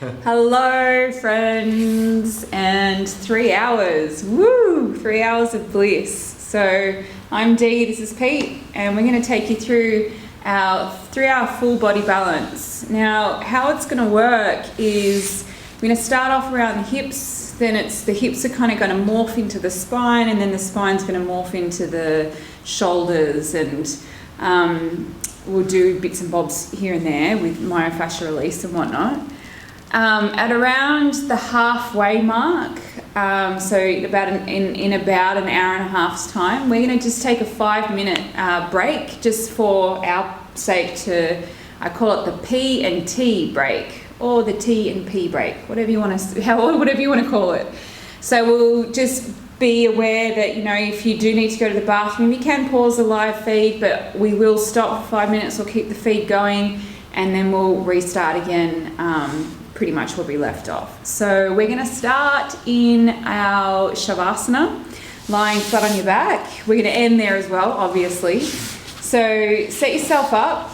Hello friends, and 3 hours, woo, 3 hours of bliss. So I'm Dee, this is Pete, and we're going to take you through our 3-hour full body balance. Now how it's going to work is we're going to start off around the hips, then the hips are kind of going to morph into the spine, and then the spine's going to morph into the shoulders, and we'll do bits and bobs here and there with myofascial release and whatnot. At around the halfway mark, so in about an hour and a half's time, we're going to just take a 5-minute break, just for our sake to, I call it the P and T break, or the T and P break, whatever you want to call it. So we'll just be aware that, you know, if you do need to go to the bathroom, you can pause the live feed, but we will stop for 5 minutes or keep the feed going, and then we'll restart again pretty much where we left off. So we're going to start in our Shavasana, lying flat on your back. We're going to end there as well, obviously. So set yourself up.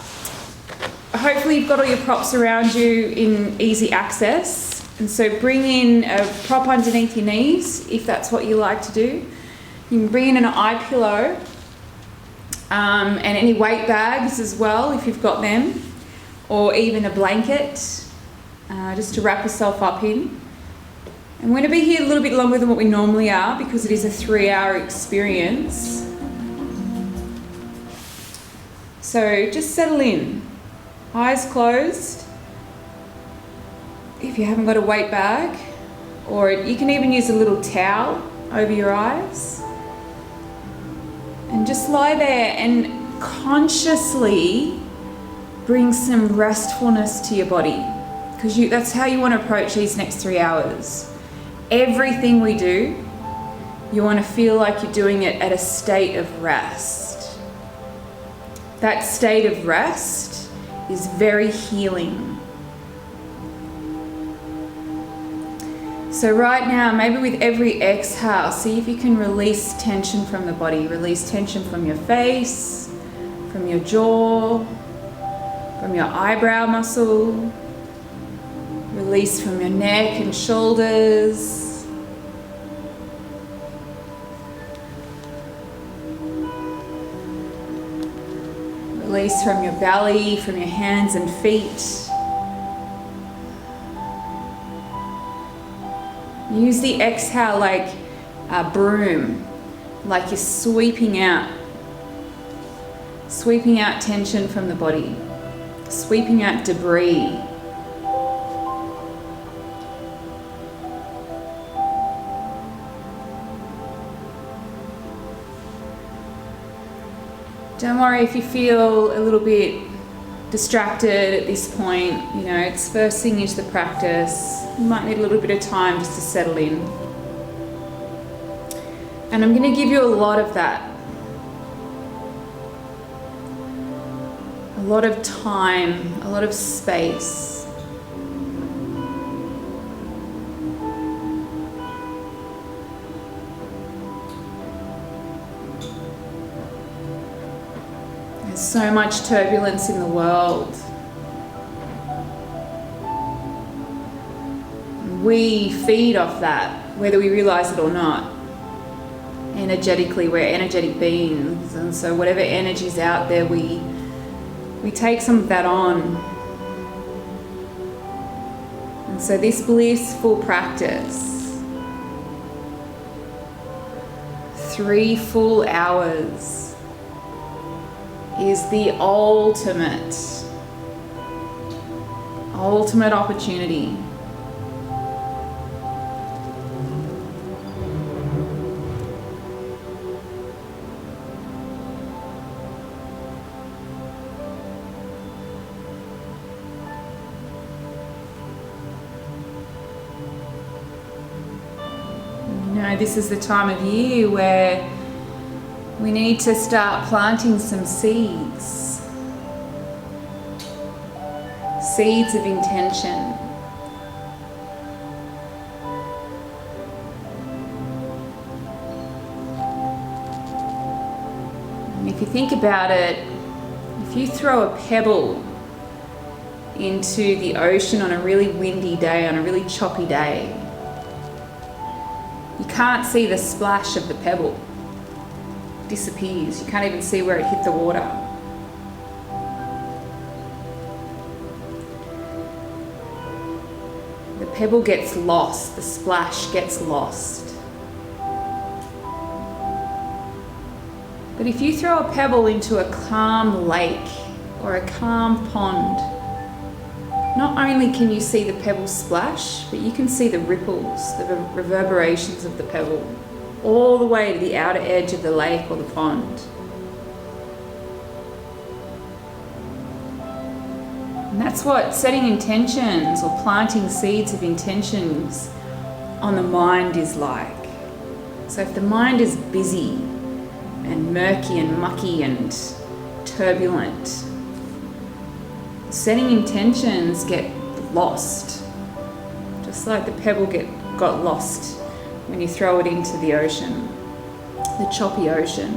Hopefully you've got all your props around you in easy access. And so bring in a prop underneath your knees, if that's what you like to do. You can bring in an eye pillow, and any weight bags as well, if you've got them, or even a blanket, just to wrap yourself up in. And we're going to be here a little bit longer than what we normally are, because it is a 3-hour experience. So just settle in, eyes closed. If you haven't got a weight bag, or you can even use a little towel over your eyes, and just lie there and consciously bring some restfulness to your body, because that's how you want to approach these next 3 hours. Everything we do, you want to feel like you're doing it at a state of rest. That state of rest is very healing. So right now, maybe with every exhale, see if you can release tension from the body. Release tension from your face, from your jaw, from your eyebrow muscle. Release from your neck and shoulders. Release from your belly, from your hands and feet. Use the exhale like a broom, like you're sweeping out tension from the body, sweeping out debris. Don't worry if you feel a little bit distracted at this point. You know, it's first thing into the practice. You might need a little bit of time just to settle in. And I'm going to give you a lot of that. A lot of time, a lot of space. There's so much turbulence in the world. We feed off that, whether we realize it or not. Energetically, we're energetic beings, and so whatever energy's out there, we take some of that on. And so this blissful practice, 3 full hours, is the ultimate opportunity. This is the time of year where we need to start planting some seeds. Seeds of intention. And if you think about it, if you throw a pebble into the ocean on a really windy day, on a really choppy day. You can't see the splash of the pebble. It disappears. You can't even see where it hit the water. The pebble gets lost, the splash gets lost. But if you throw a pebble into a calm lake or a calm pond, not only can you see the pebble splash, but you can see the ripples, the reverberations of the pebble, all the way to the outer edge of the lake or the pond. And that's what setting intentions or planting seeds of intentions on the mind is like. So if the mind is busy and murky and mucky and turbulent, setting intentions get lost, just like the pebble got lost when you throw it into the ocean, the choppy ocean.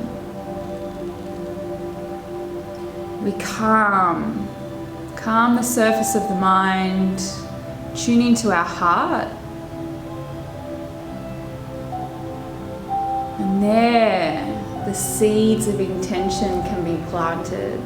We calm the surface of the mind, tune into our heart, and there the seeds of intention can be planted.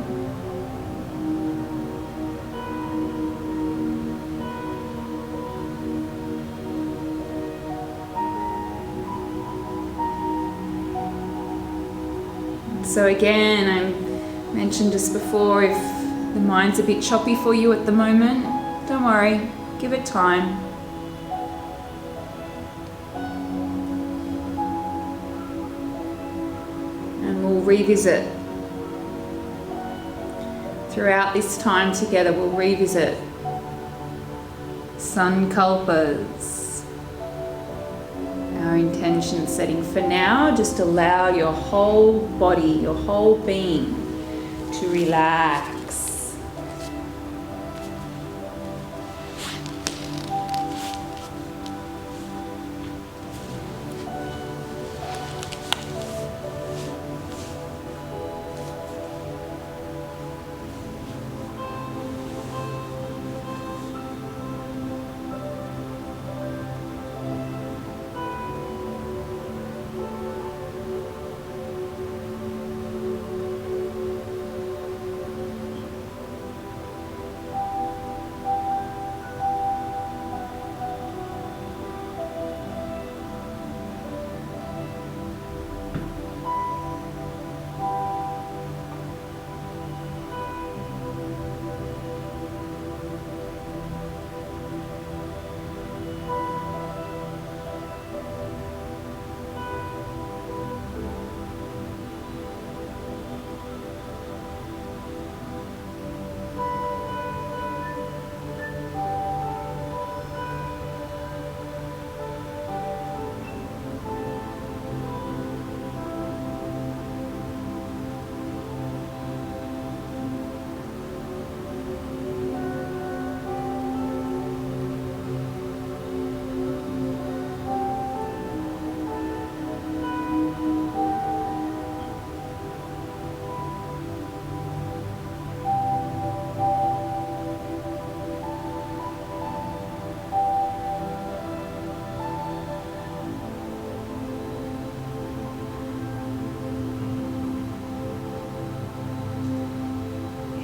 So again, I mentioned just before, if the mind's a bit choppy for you at the moment, don't worry, give it time. And we'll revisit. Throughout this time together, we'll revisit sankalpas, our intention setting. For now, just allow your whole body, your whole being to relax.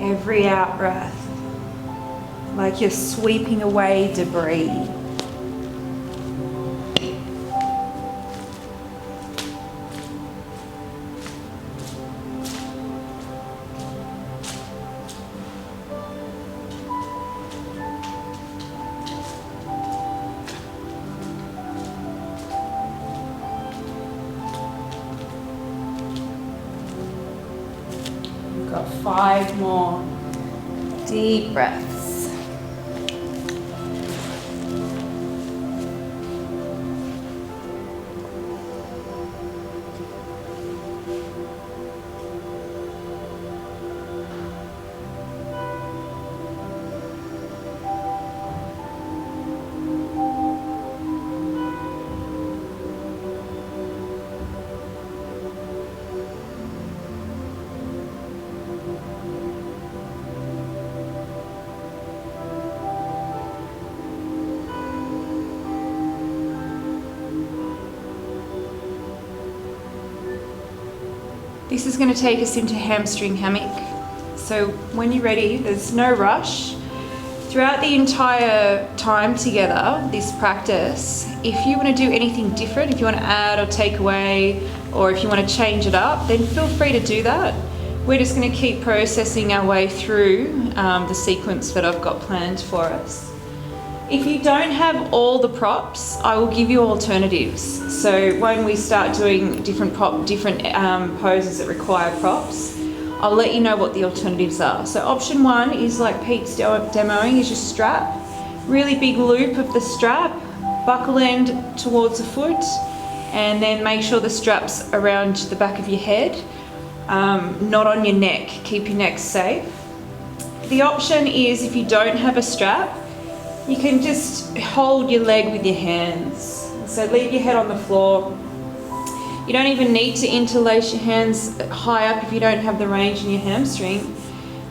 Every out breath, like you're sweeping away debris. We've got 5 more deep breaths. This is going to take us into hamstring hammock. So when you're ready, there's no rush. Throughout the entire time together, this practice, if you want to do anything different, if you want to add or take away, or if you want to change it up, then feel free to do that. We're just going to keep processing our way through the sequence that I've got planned for us. If you don't have all the props, I will give you alternatives. So when we start doing different poses that require props, I'll let you know what the alternatives are. So option one is like Pete's demoing, is your strap. Really big loop of the strap, buckle end towards the foot, and then make sure the strap's around the back of your head, not on your neck. Keep your neck safe. The option is, if you don't have a strap, you can just hold your leg with your hands. So leave your head on the floor. You don't even need to interlace your hands high up if you don't have the range in your hamstring.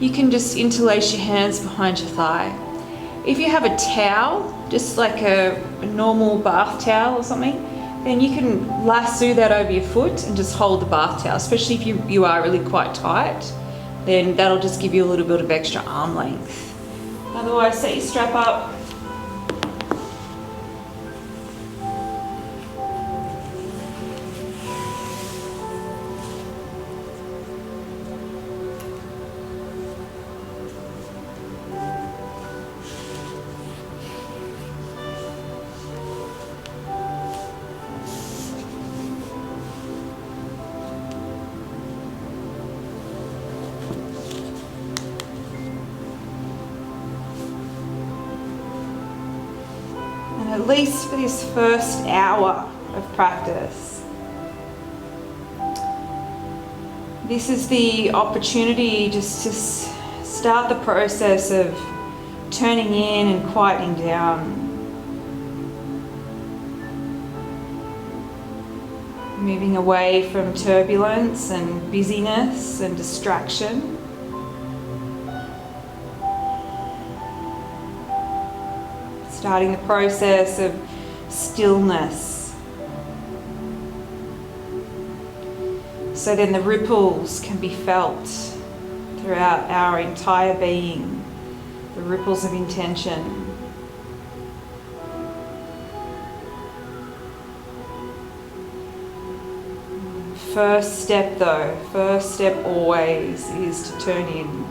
You can just interlace your hands behind your thigh. If you have a towel, just like a normal bath towel or something, then you can lasso that over your foot and just hold the bath towel, especially if you are really quite tight, then that'll just give you a little bit of extra arm length. Otherwise, set your strap up. At least for this first hour of practice, this is the opportunity just to start the process of turning in and quietening down. Moving away from turbulence and busyness and distraction. Starting the process of stillness. So then the ripples can be felt throughout our entire being, the ripples of intention. First step always is to turn in.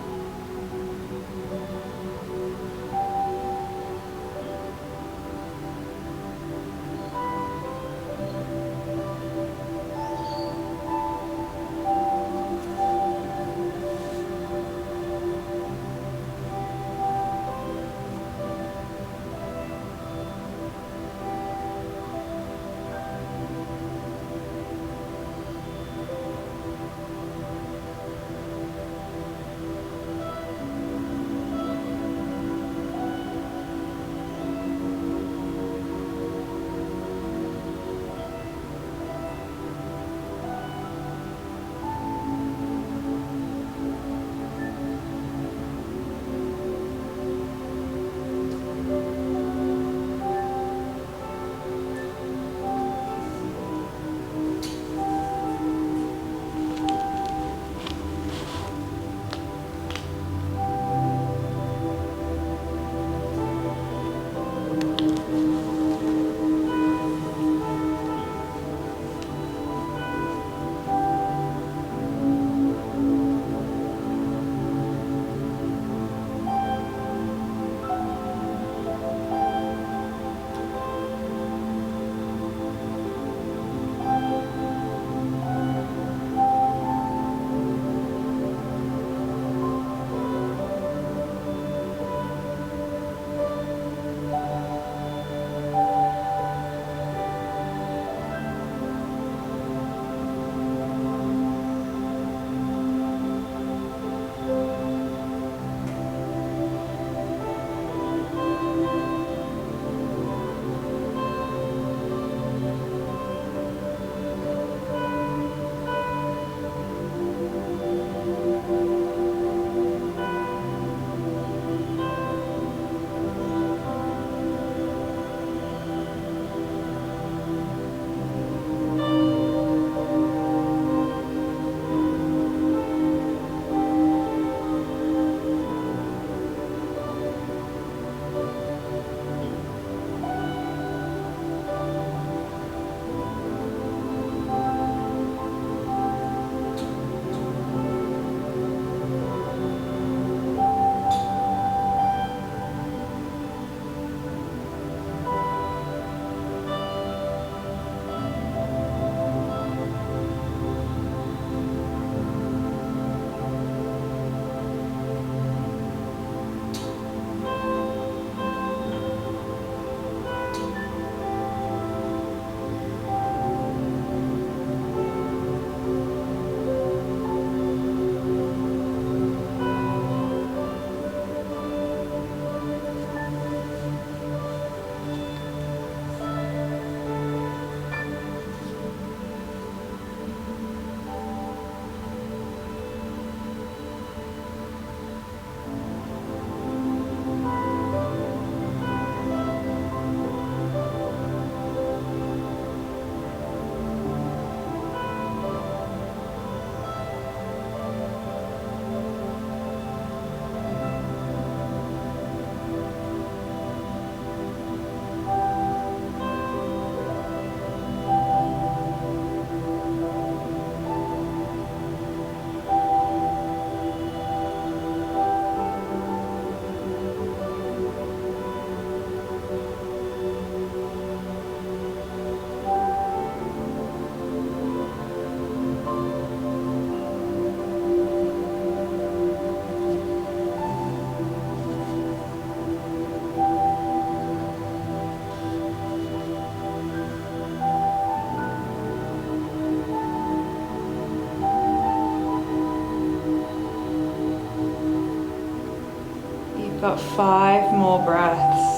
Got 5 more breaths.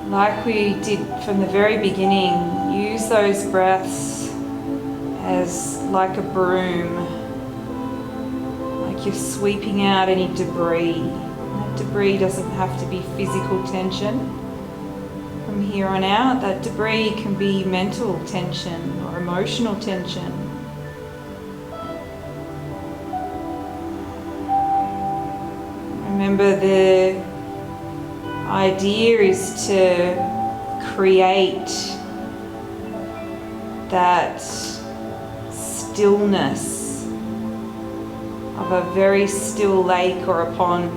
Like we did from the very beginning, use those breaths as like a broom, like you're sweeping out any debris. That debris doesn't have to be physical tension. From here on out, that debris can be mental tension or emotional tension. Remember, the idea is to create that stillness of a very still lake or a pond,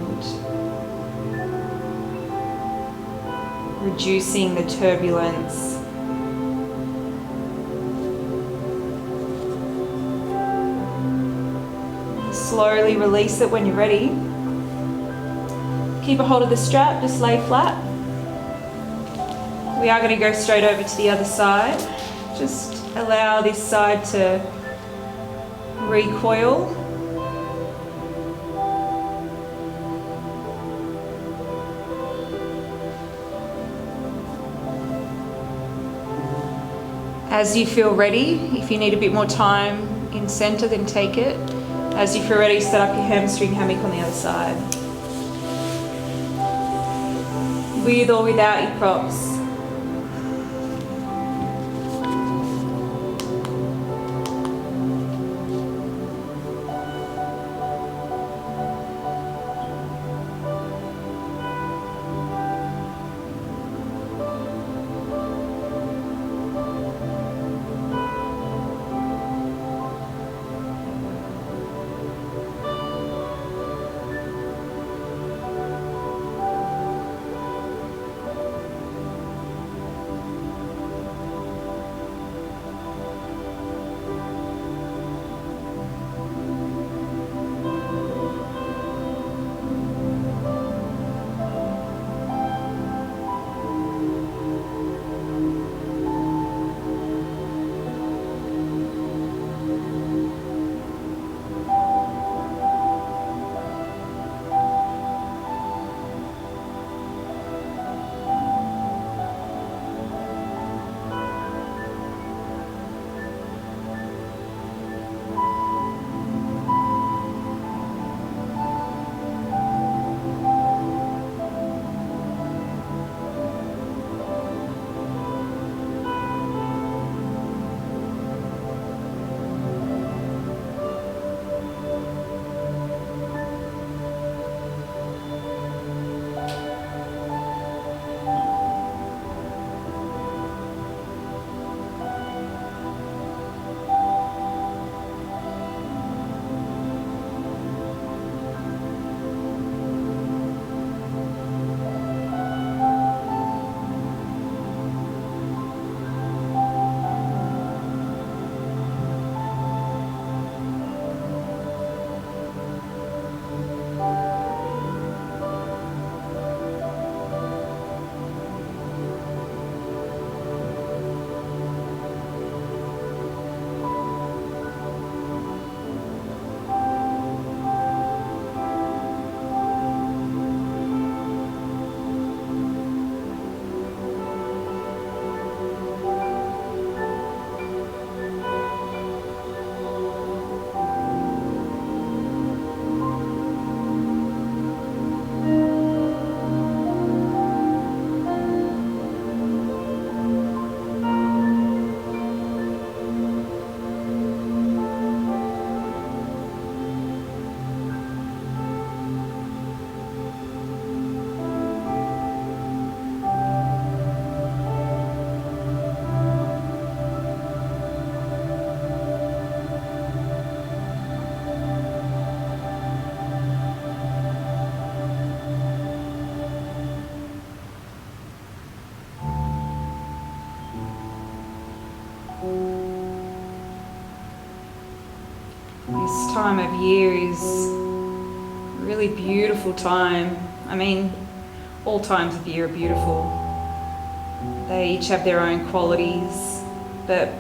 reducing the turbulence. Slowly release it when you're ready. Keep a hold of the strap, just lay flat. We are going to go straight over to the other side. Just allow this side to recoil. As you feel ready, if you need a bit more time in center, then take it. As you feel ready, set up your hamstring hammock on the other side. With or without your props. This time of year is a really beautiful time. I mean, all times of year are beautiful. They each have their own qualities, but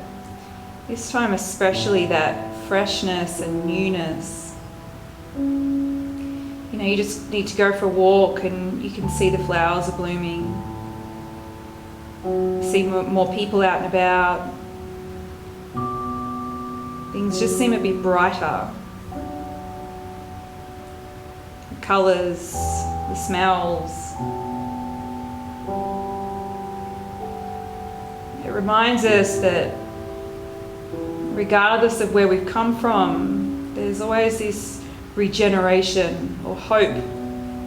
this time especially, that freshness and newness, You know, you just need to go for a walk and you can see the flowers are blooming. You see more people out and about. Things just seem a bit brighter. The colours, the smells. It reminds us that regardless of where we've come from, there's always this regeneration or hope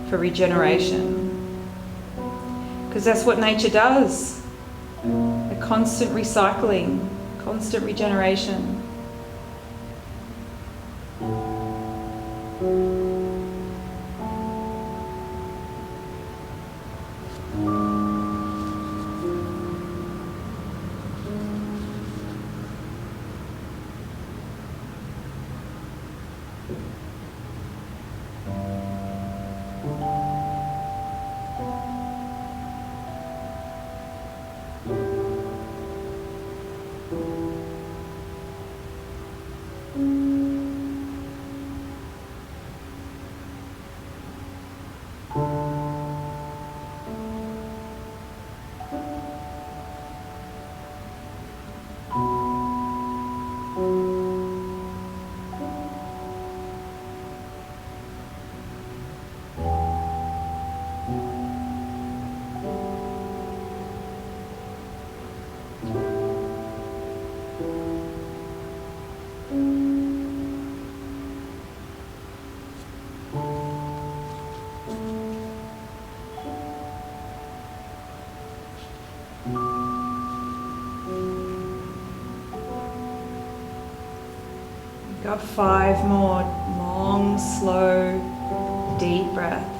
for regeneration. Because that's what nature does. A constant recycling, constant regeneration. Got 5 more long, slow, deep breaths.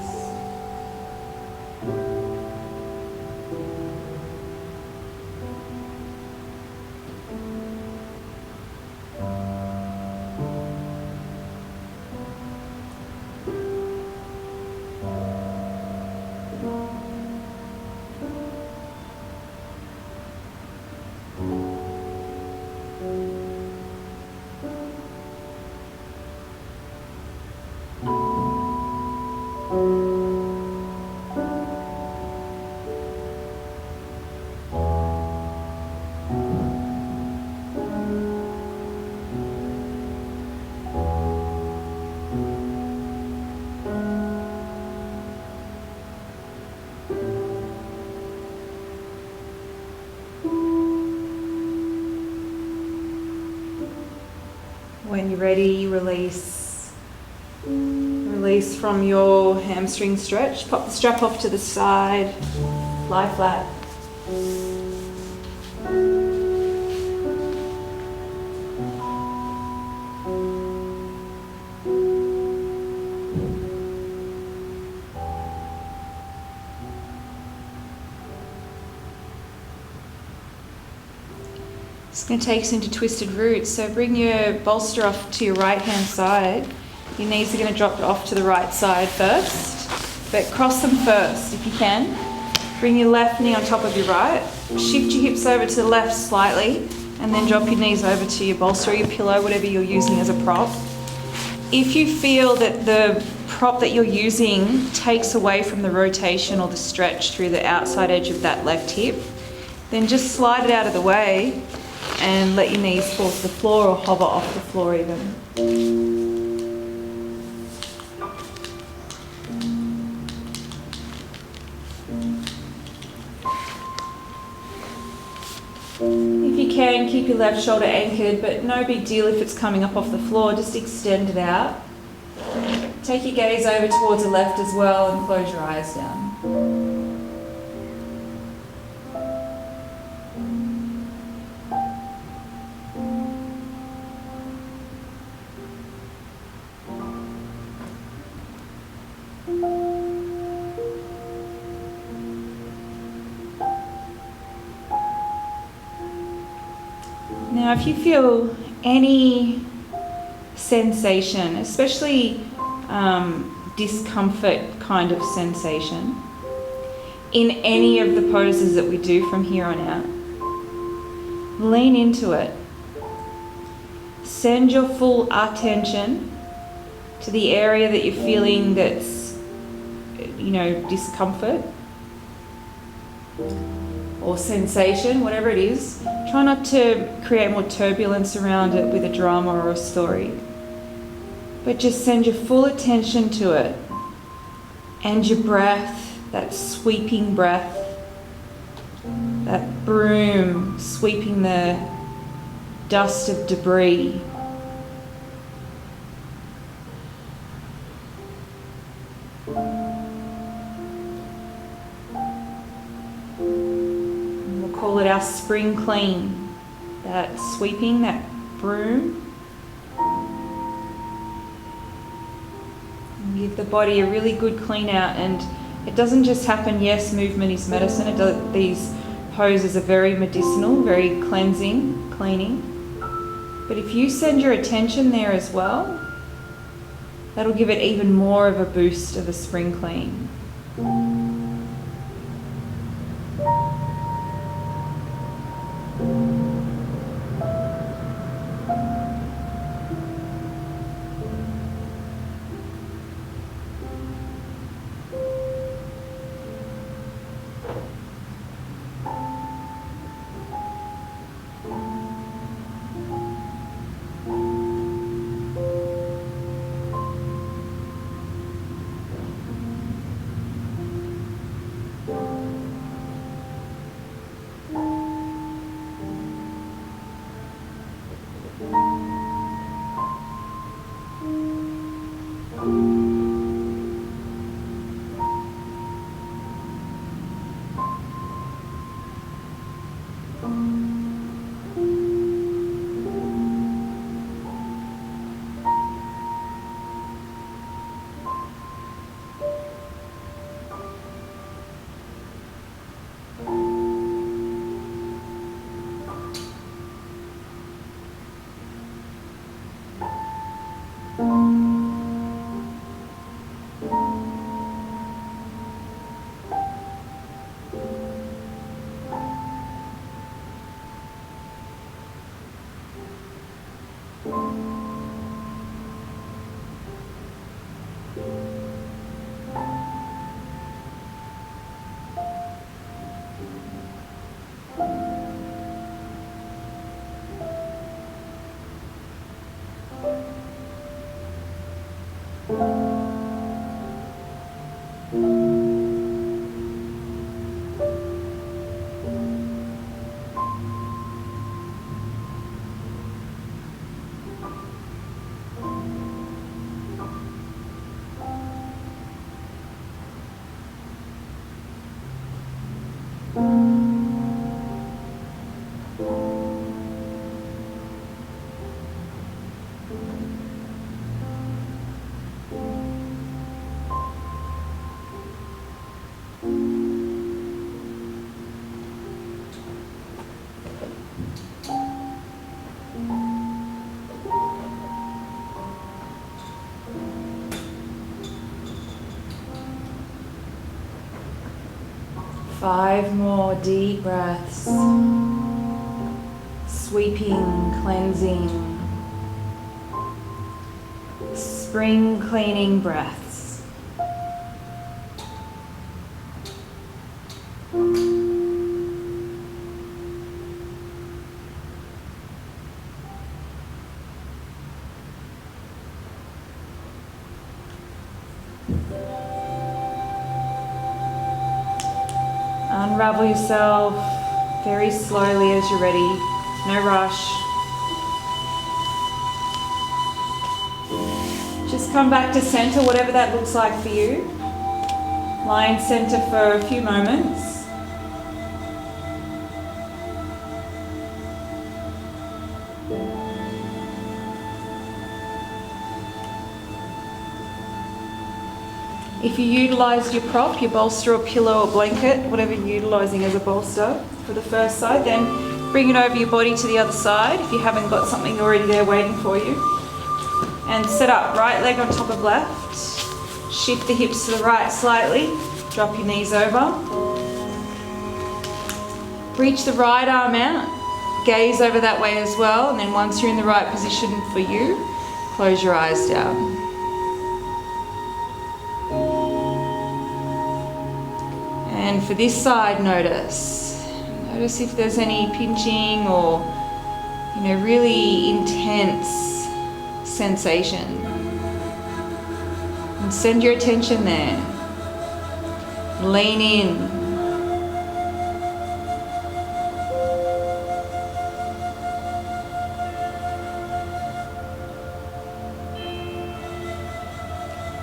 When you're ready, release. Release from your hamstring stretch. Pop the strap off to the side. Lie flat. It's going to take us into twisted roots, so bring your bolster off to your right hand side. Your knees are going to drop off to the right side first, but cross them first if you can. Bring your left knee on top of your right, shift your hips over to the left slightly, and then drop your knees over to your bolster or your pillow, whatever you're using as a prop. If you feel that the prop that you're using takes away from the rotation or the stretch through the outside edge of that left hip, then just slide it out of the way and let your knees fall to the floor or hover off the floor even. If you can, keep your left shoulder anchored, but no big deal if it's coming up off the floor, just extend it out. Take your gaze over towards the left as well and close your eyes down. Now, if you feel any sensation, especially discomfort kind of sensation, in any of the poses that we do from here on out, lean into it. Send your full attention to the area that you're feeling that's, discomfort or sensation, whatever it is. Try not to create more turbulence around it with a drama or a story, but just send your full attention to it and your breath, that sweeping breath, that broom sweeping the dust of debris. Call it our spring clean, that sweeping, that broom. And give the body a really good clean out, and it doesn't just happen. Yes, movement is medicine. These poses are very medicinal, very cleansing, cleaning. But if you send your attention there as well, that'll give it even more of a boost of a spring clean. Five more deep breaths, sweeping, cleansing, spring cleaning breaths. Unravel yourself very slowly as you're ready, no rush. Just come back to center, whatever that looks like for you. Lie in center for a few moments. If you utilised your prop, your bolster or pillow or blanket, whatever you're utilising as a bolster for the first side, then bring it over your body to the other side if you haven't got something already there waiting for you. And set up, right leg on top of left. Shift the hips to the right slightly. Drop your knees over. Reach the right arm out. Gaze over that way as well. And then once you're in the right position for you, close your eyes down. And for this side, notice if there's any pinching or, really intense sensation. And send your attention there. Lean in.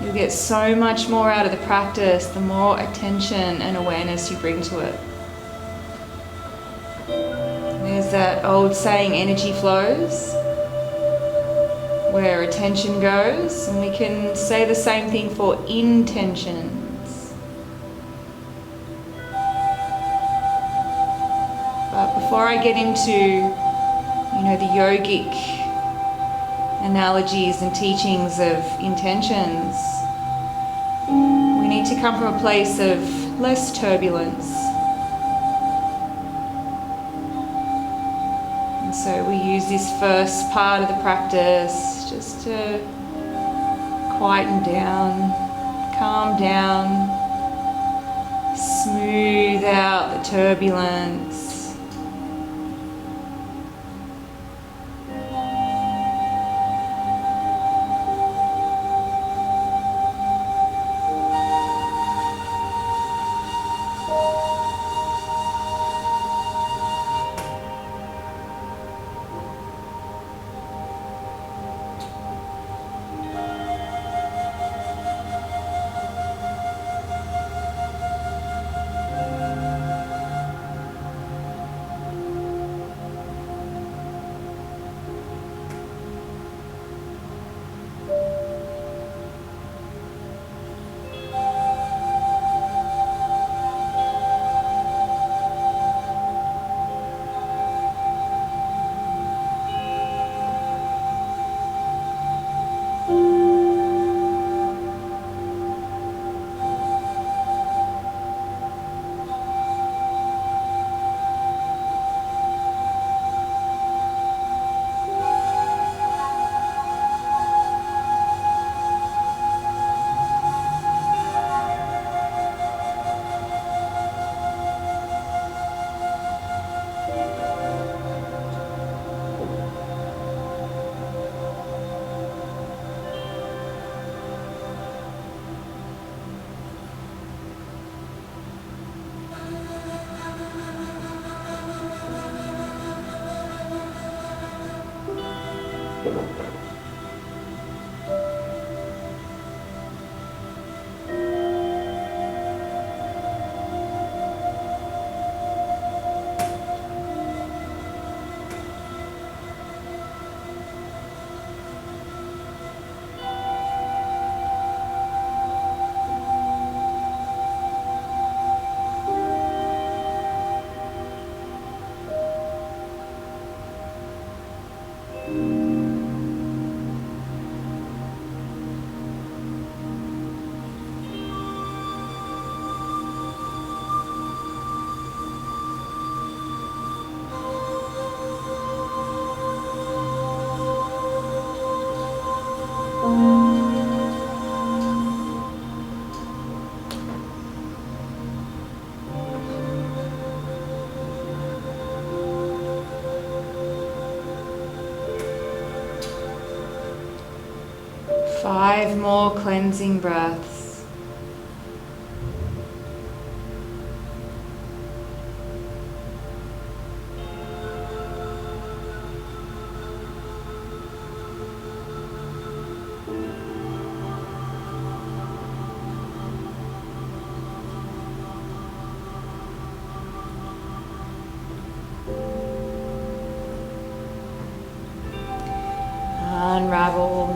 You'll get so much more out of the practice the more attention and awareness you bring to it. There's that old saying, energy flows, where attention goes, and we can say the same thing for intentions. But before I get into, the yogic analogies and teachings of intentions, we need to come from a place of less turbulence. And so we use this first part of the practice just to quieten down, calm down, smooth out the turbulence. Five more cleansing breaths. Unravel.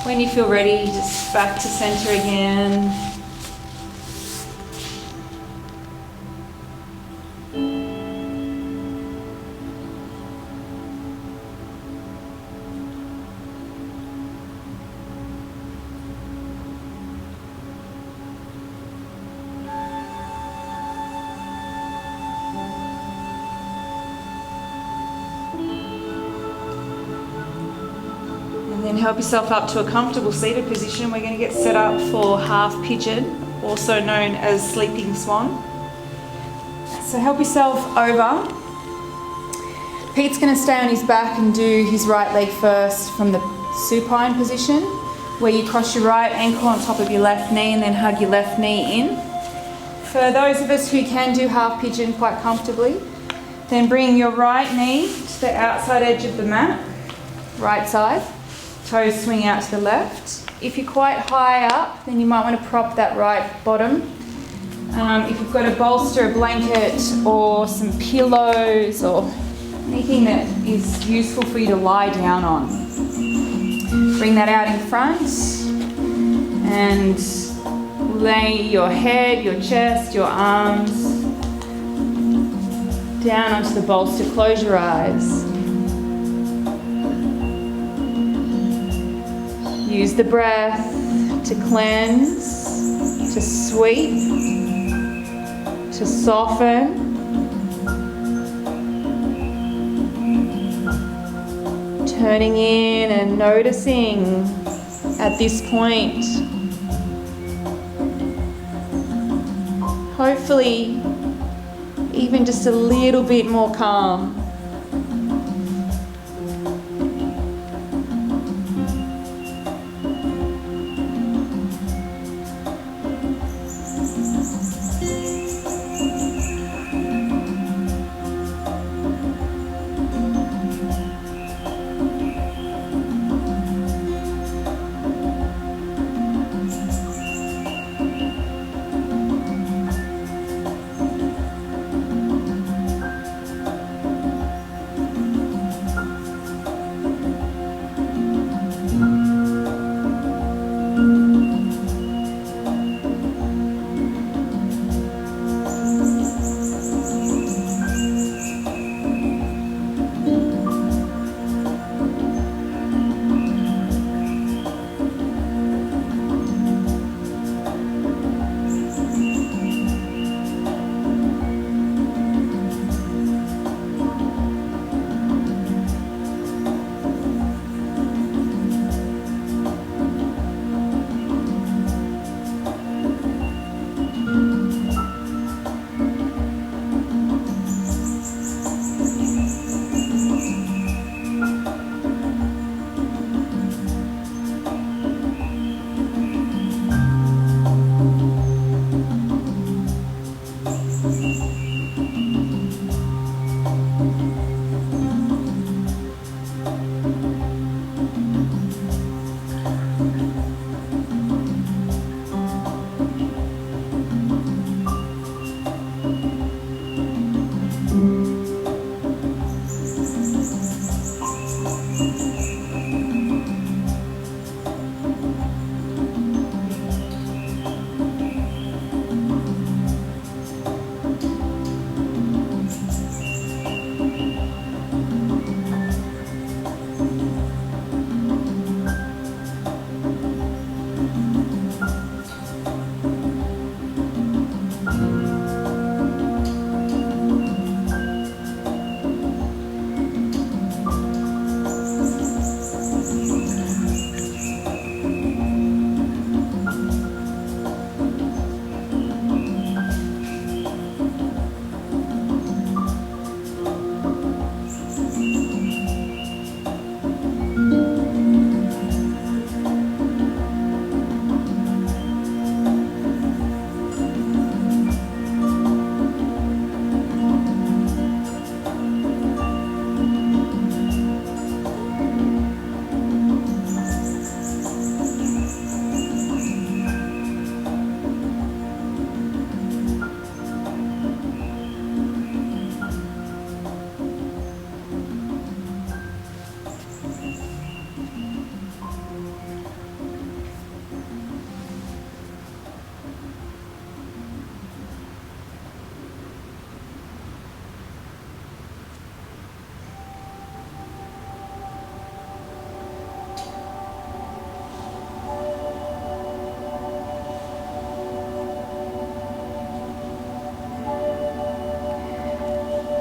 When you feel ready, just back to center again. And then help yourself up to a comfortable seated position. We're going to get set up for half pigeon. also known as sleeping swan. So help yourself over. Pete's going to stay on his back and do his right leg first from the supine position, where you cross your right ankle on top of your left knee and then hug your left knee in. For those of us who can do half pigeon quite comfortably, then bring your right knee to the outside edge of the mat, right side, toes swing out to the left. If you're quite high up, then you might want to prop that right bottom. If you've got a bolster, a blanket, or some pillows, or anything that is useful for you to lie down on. Bring that out in front and lay your head, your chest, your arms down onto the bolster. Close your eyes. Use the breath to cleanse, to sweep, to soften. Turning in and noticing at this point. Hopefully, even just a little bit more calm.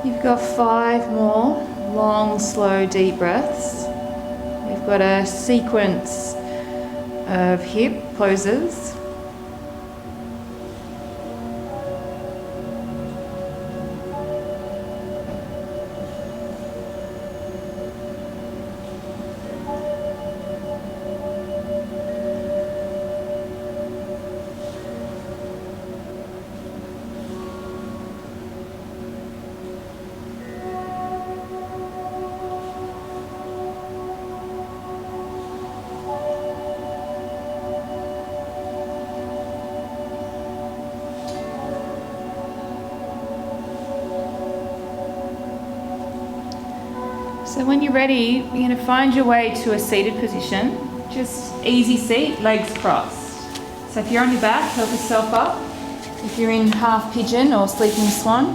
You've got 5 more long, slow, deep breaths. We've got a sequence of hip poses. So when you're ready, you're going to find your way to a seated position. Just easy seat, legs crossed. So if you're on your back, help yourself up. If you're in half pigeon or sleeping swan,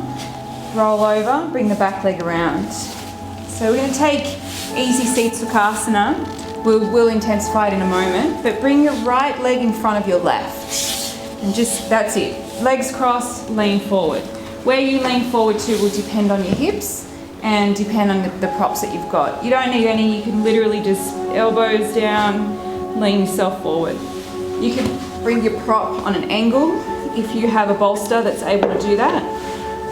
roll over, bring the back leg around. So we're going to take easy seat Sukhasana. We'll intensify it in a moment, but bring your right leg in front of your left. And just, that's it. Legs crossed, lean forward. Where you lean forward to will depend on your hips and depend on the props that you've got. You don't need any, you can literally just elbows down, lean yourself forward. You can bring your prop on an angle if you have a bolster that's able to do that.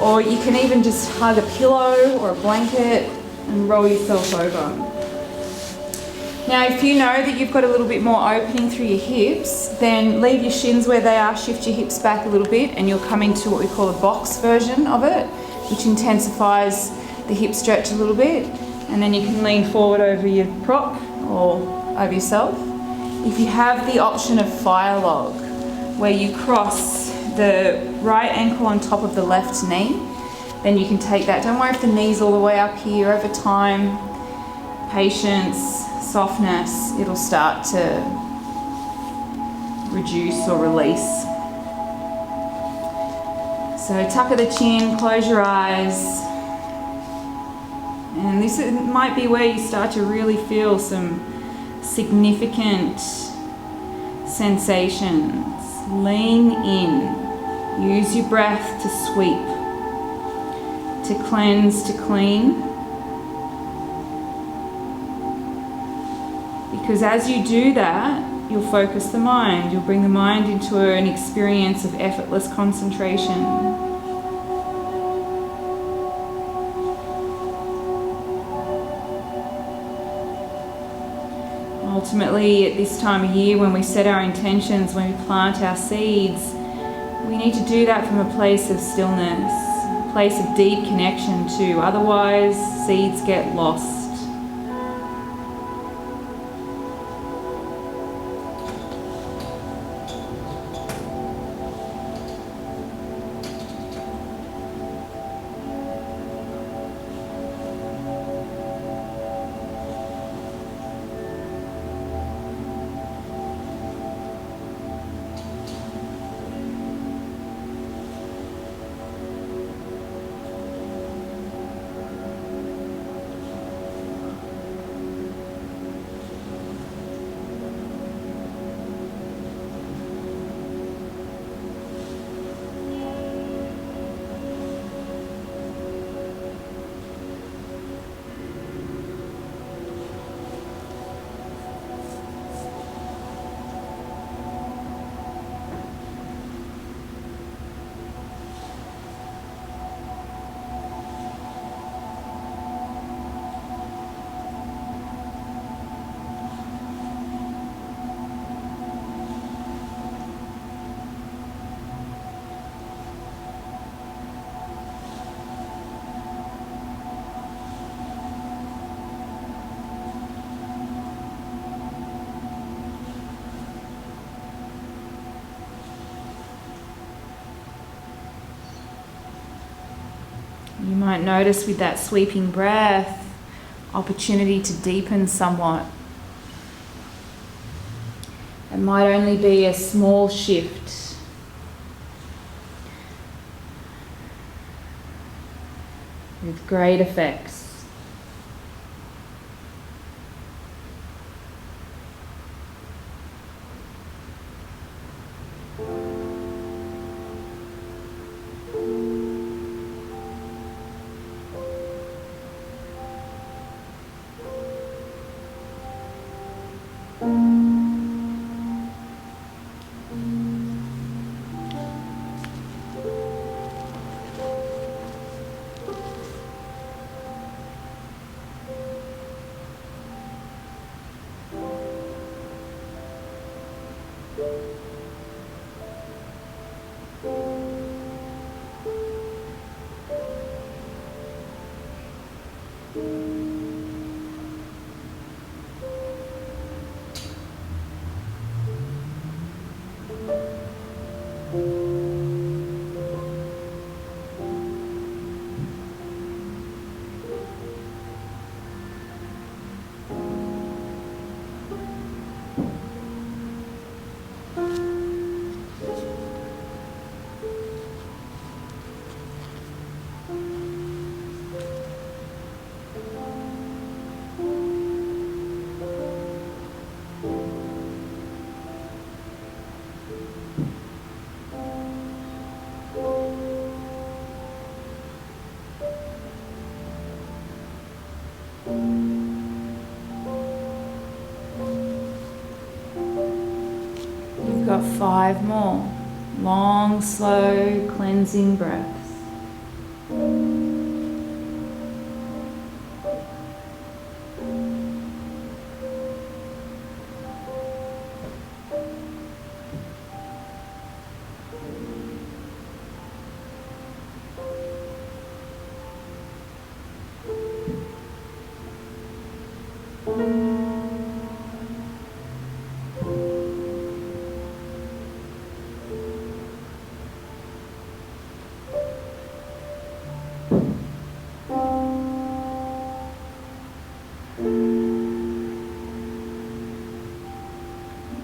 Or you can even just hug a pillow or a blanket and roll yourself over. Now if you know that you've got a little bit more opening through your hips, then leave your shins where they are, shift your hips back a little bit, and you'll come into what we call a box version of it, which intensifies the hip stretch a little bit, and then you can lean forward over your prop or over yourself. If you have the option of fire log, where you cross the right ankle on top of the left knee, then you can take that. Don't worry if the knee's all the way up here. Over time, patience, softness, it'll start to reduce or release. So tuck of the chin, close your eyes. And this might be where you start to really feel some significant sensations. Lean in. Use your breath to sweep, to cleanse, to clean. Because as you do that, you'll focus the mind. You'll bring the mind into an experience of effortless concentration. Ultimately, at this time of year, when we set our intentions, when we plant our seeds, we need to do that from a place of stillness, a place of deep connection too. Otherwise, seeds get lost. You might notice with that sweeping breath, opportunity to deepen somewhat. It might only be a small shift. With great effects. We've got 5 more. Long, slow, cleansing breaths.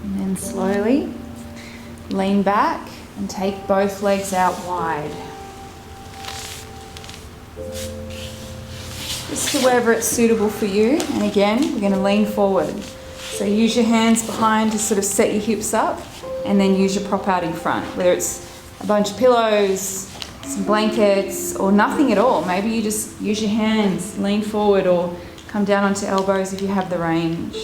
And then slowly lean back and take both legs out wide. Just to wherever it's suitable for you. And again, we're going to lean forward. So use your hands behind to sort of set your hips up, and then use your prop out in front. Whether it's a bunch of pillows, some blankets, or nothing at all. Maybe you just use your hands, lean forward, or come down onto elbows if you have the range.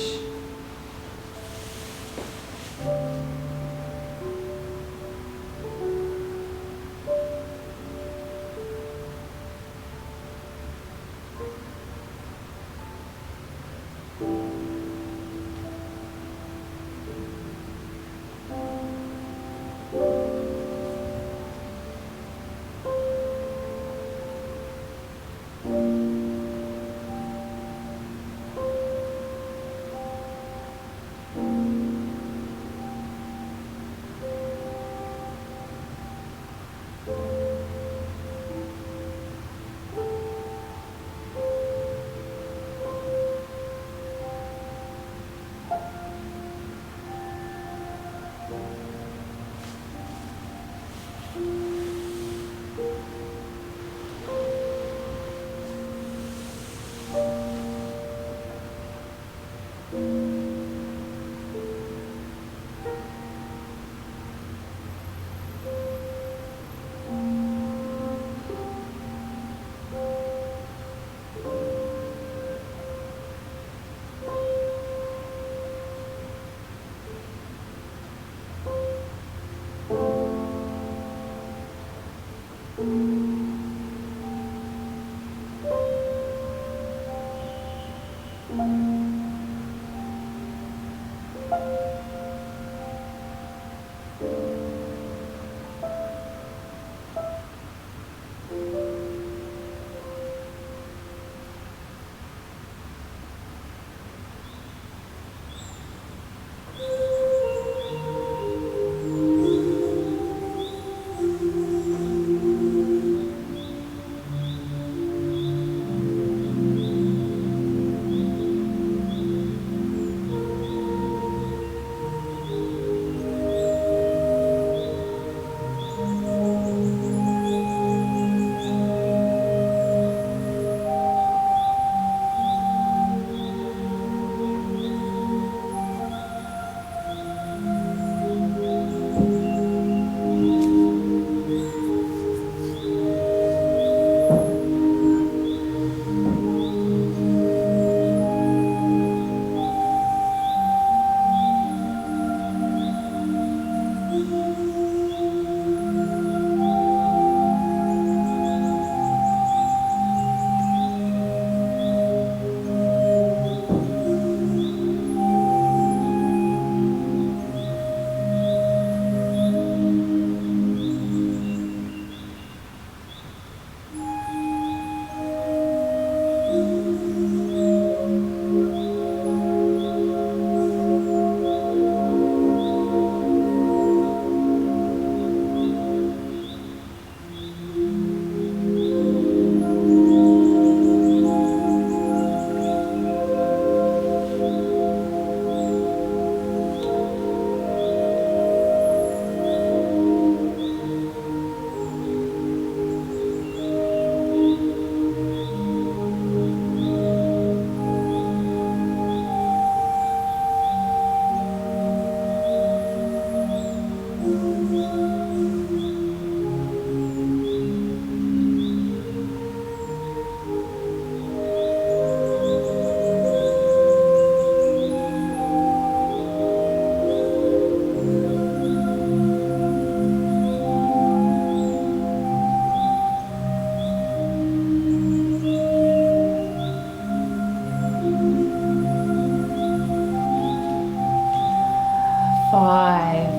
5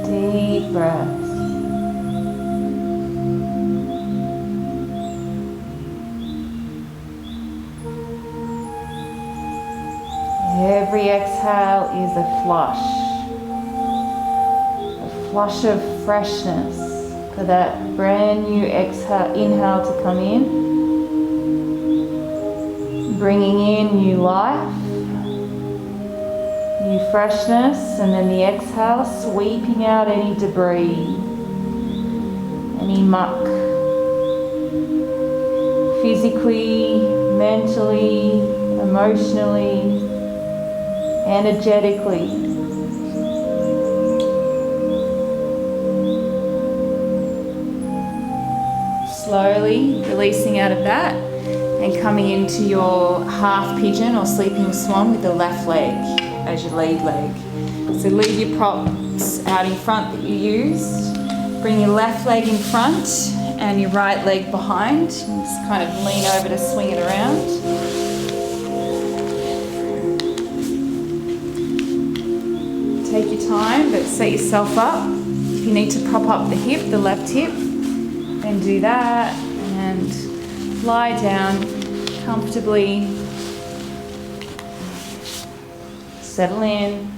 deep breaths. Every exhale is a flush of freshness for that brand new inhale to come in, bringing in new life, new freshness, and then the exhale sweeping out any debris, any muck, physically, mentally, emotionally, energetically. Slowly releasing out of that and coming into your half pigeon or sleeping swan with the left leg as your lead leg. So leave your props out in front that you used. Bring your left leg in front and your right leg behind. Just kind of lean over to swing it around. Take your time, but set yourself up. If you need to prop up the hip, the left hip, then do that and lie down comfortably. Settle in.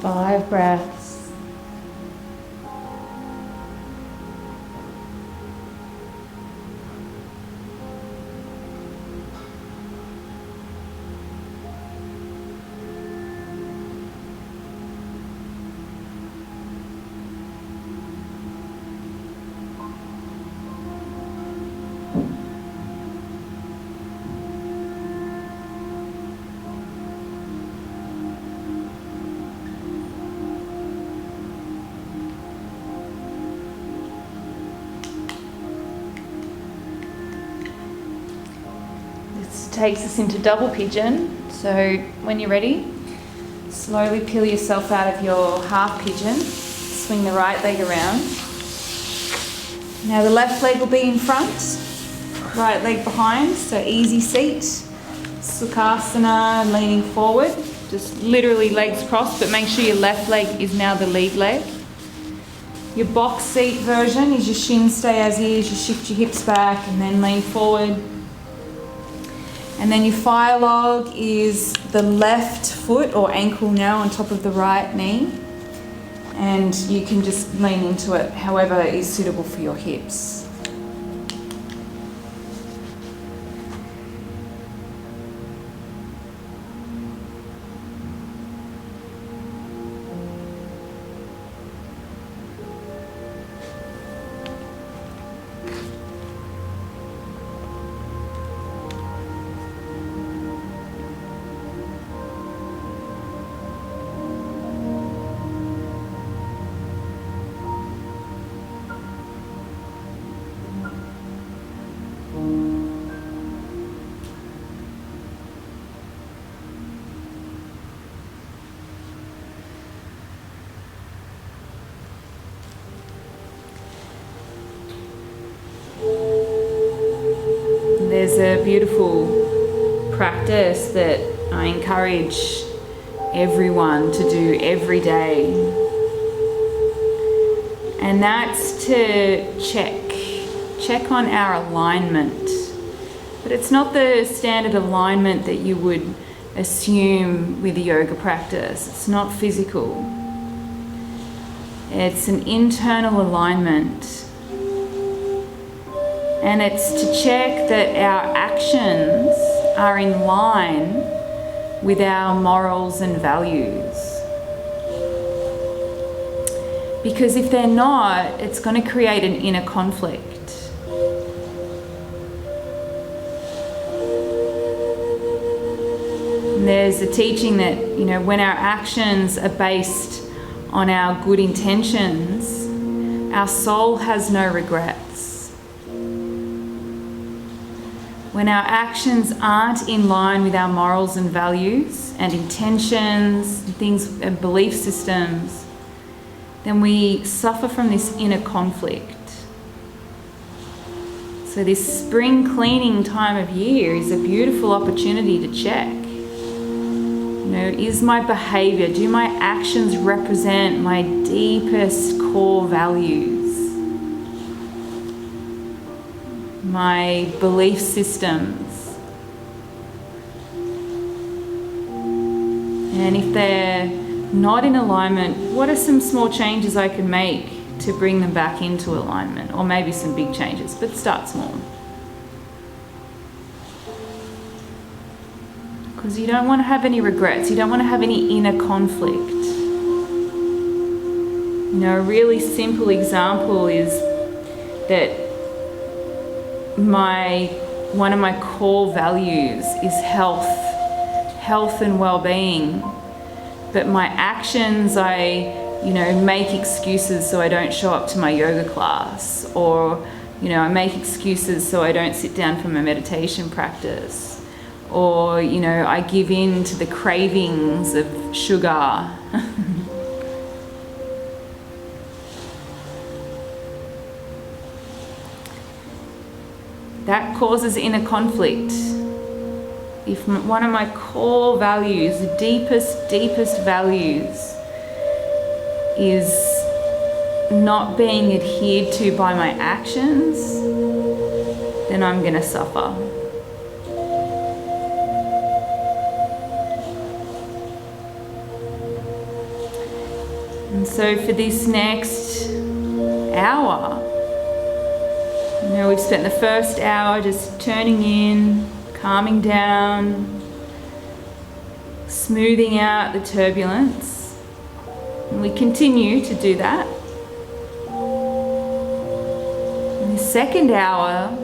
5 breaths. Takes us into double pigeon. So when you're ready, slowly peel yourself out of your half pigeon, swing the right leg around. Now the left leg will be in front, right leg behind, so easy seat, Sukhasana, leaning forward, just literally legs crossed, but make sure your left leg is now the lead leg. Your box seat version is your shins stay as is, you shift your hips back and then lean forward. And then your fire log is the left foot or ankle now on top of the right knee. And you can just lean into it however is suitable for your hips. There's a beautiful practice that I encourage everyone to do every day, and that's to check on our alignment. But it's not the standard alignment that you would assume with a yoga practice. It's not physical. It's an internal alignment. And it's to check that our actions are in line with our morals and values. Because if they're not, it's going to create an inner conflict. And there's a teaching that, when our actions are based on our good intentions, our soul has no regrets. When our actions aren't in line with our morals and values and intentions, things and belief systems, then we suffer from this inner conflict. So this spring cleaning time of year is a beautiful opportunity to check. Is my behavior, do my actions represent my deepest core values? My belief systems? And if they're not in alignment, what are some small changes I can make to bring them back into alignment? Or maybe some big changes, but start small. Because you don't want to have any regrets. You don't want to have any inner conflict. A really simple example is that one of my core values is health and well-being. But my actions, I make excuses so I don't show up to my yoga class, or I make excuses so I don't sit down for my meditation practice, or, you know, I give in to the cravings of sugar. That causes inner conflict. If one of my core values, the deepest values, is not being adhered to by my actions, then I'm going to suffer. And so for this next hour, you know, we've spent the first hour just turning in, calming down, smoothing out the turbulence. And we continue to do that. In the second hour,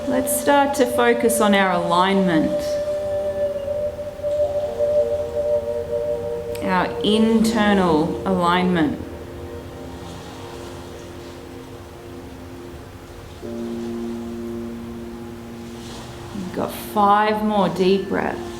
let's start to focus on our alignment, our internal alignment. We've got 5 more deep breaths.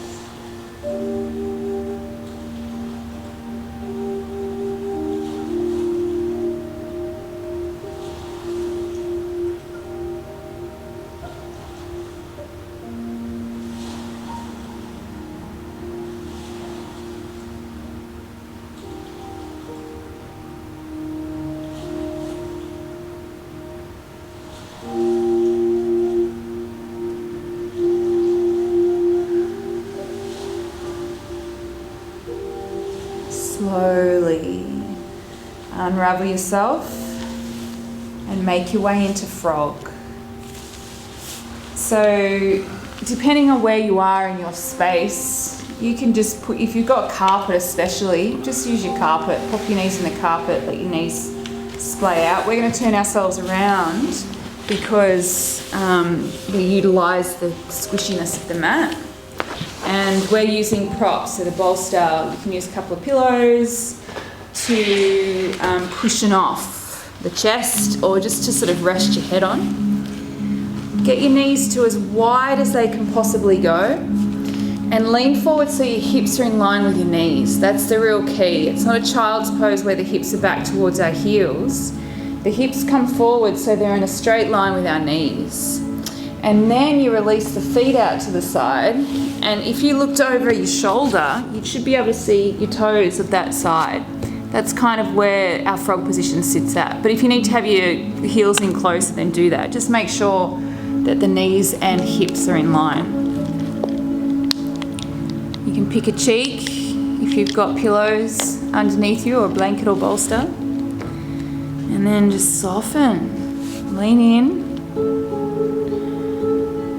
Slowly unravel yourself and make your way into frog. So, depending on where you are in your space, you can just put, if you've got carpet especially, just use your carpet, pop your knees in the carpet, let your knees splay out. We're going to turn ourselves around because we utilise the squishiness of the mat. And we're using props, so the bolster, you can use a couple of pillows to cushion off the chest or just to sort of rest your head on. Get your knees to as wide as they can possibly go and lean forward so your hips are in line with your knees. That's the real key. It's not a child's pose where the hips are back towards our heels. The hips come forward so they're in a straight line with our knees. And then you release the feet out to the side. And if you looked over your shoulder, you should be able to see your toes of that side. That's kind of where our frog position sits at. But if you need to have your heels in closer, then do that. Just make sure that the knees and hips are in line. You can pick a cheek if you've got pillows underneath you or a blanket or bolster. And then just soften, lean in.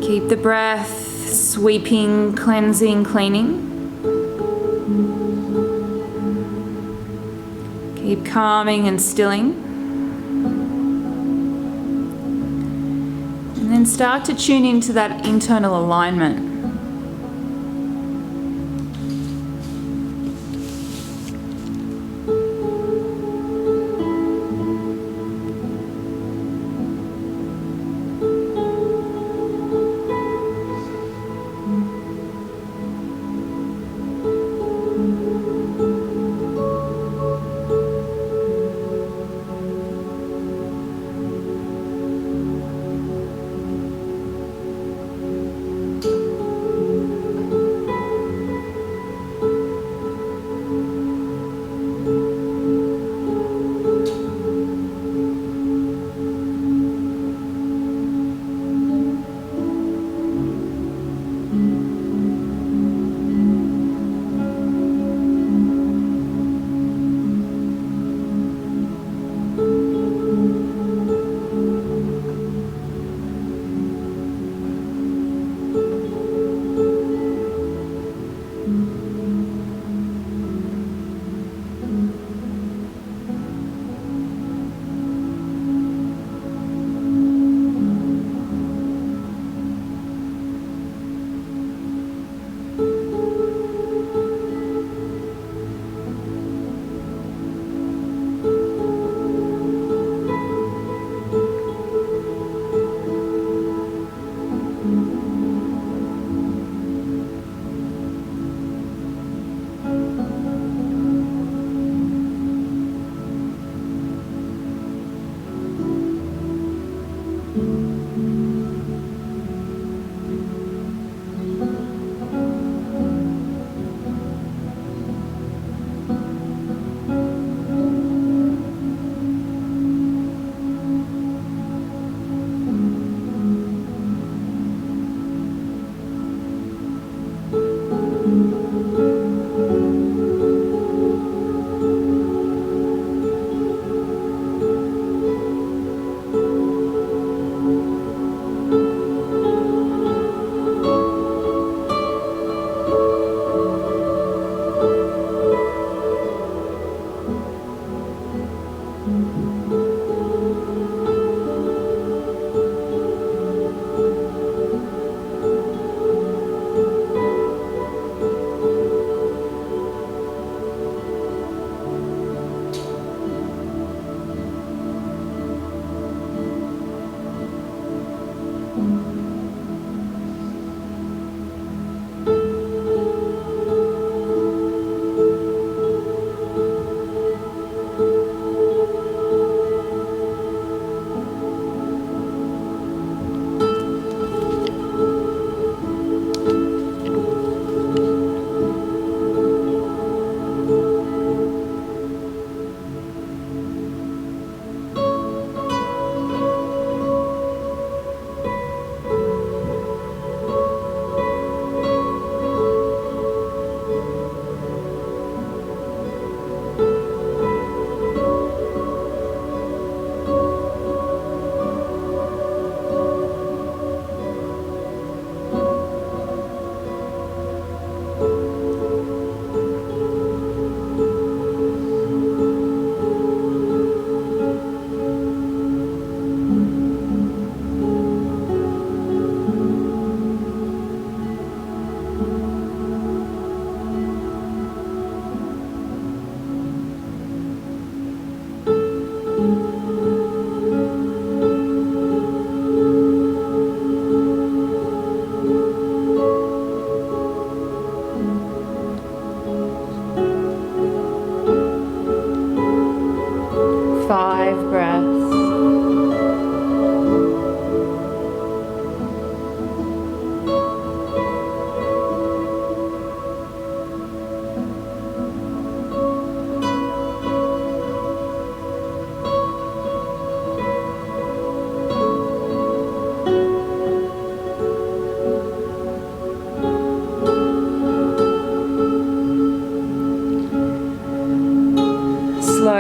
Keep the breath sweeping, cleansing, cleaning. Keep calming and stilling. And then start to tune into that internal alignment.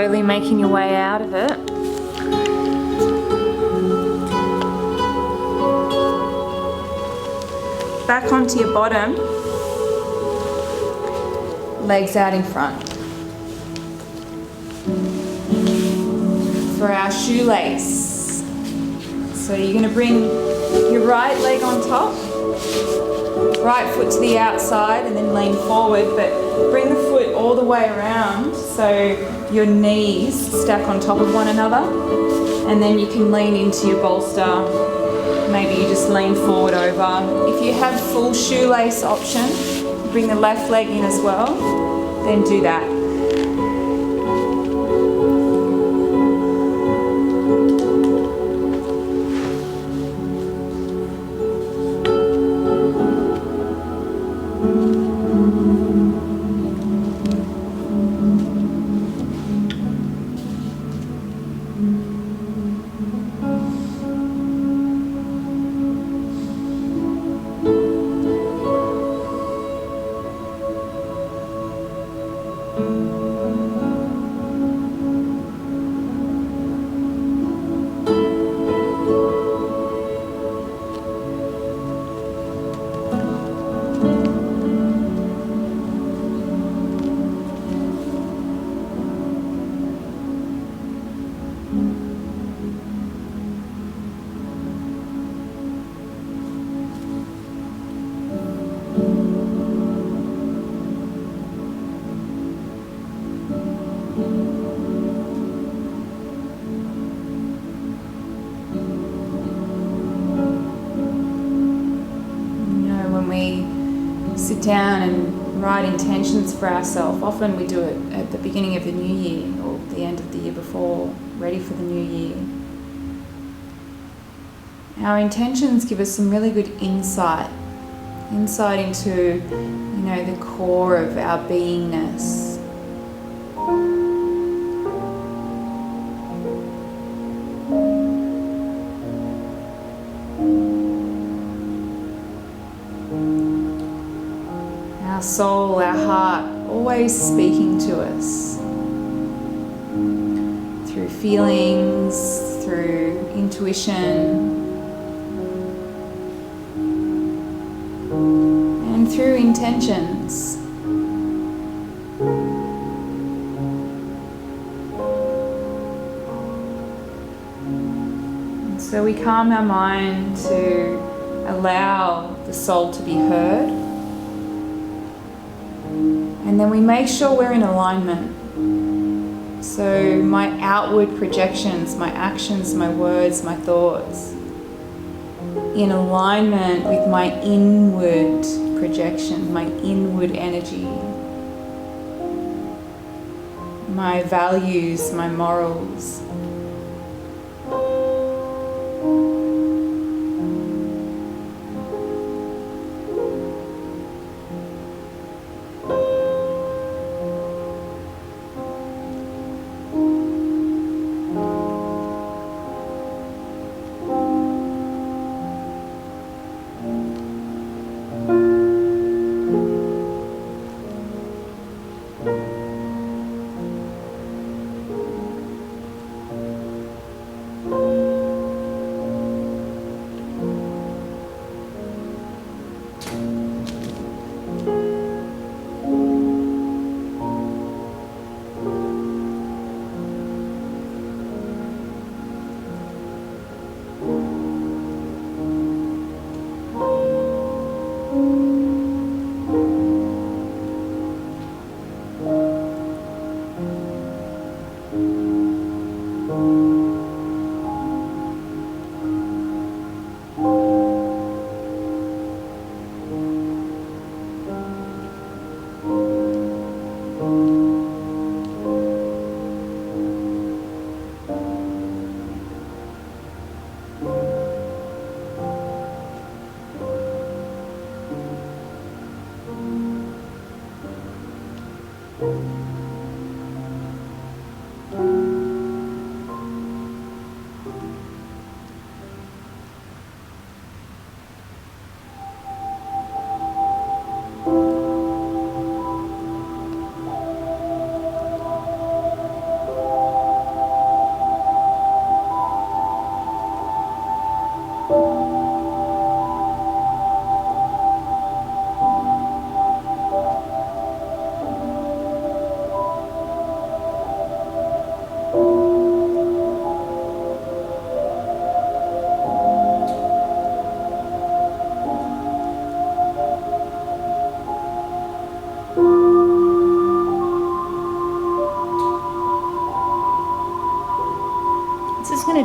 slowly making your way out of it. Back onto your bottom, legs out in front. For our shoelace. So you're going to bring your right leg on top, right foot to the outside and then lean forward, but bring the foot all the way around so your knees stack on top of one another, and then you can lean into your bolster. Maybe you just lean forward over. If you have full shoelace option, bring the left leg in as well, then do that. Sit down and write intentions for ourselves. Often we do it at the beginning of the new year or the end of the year before, ready for the new year. Our intentions give us some really good insight into, the core of our beingness. Our soul, our heart, always speaking to us through feelings, through intuition, and through intentions. And so we calm our mind to allow the soul to be heard. And then we make sure we're in alignment. So my outward projections, my actions, my words, my thoughts, in alignment with my inward projection, my inward energy, my values, my morals.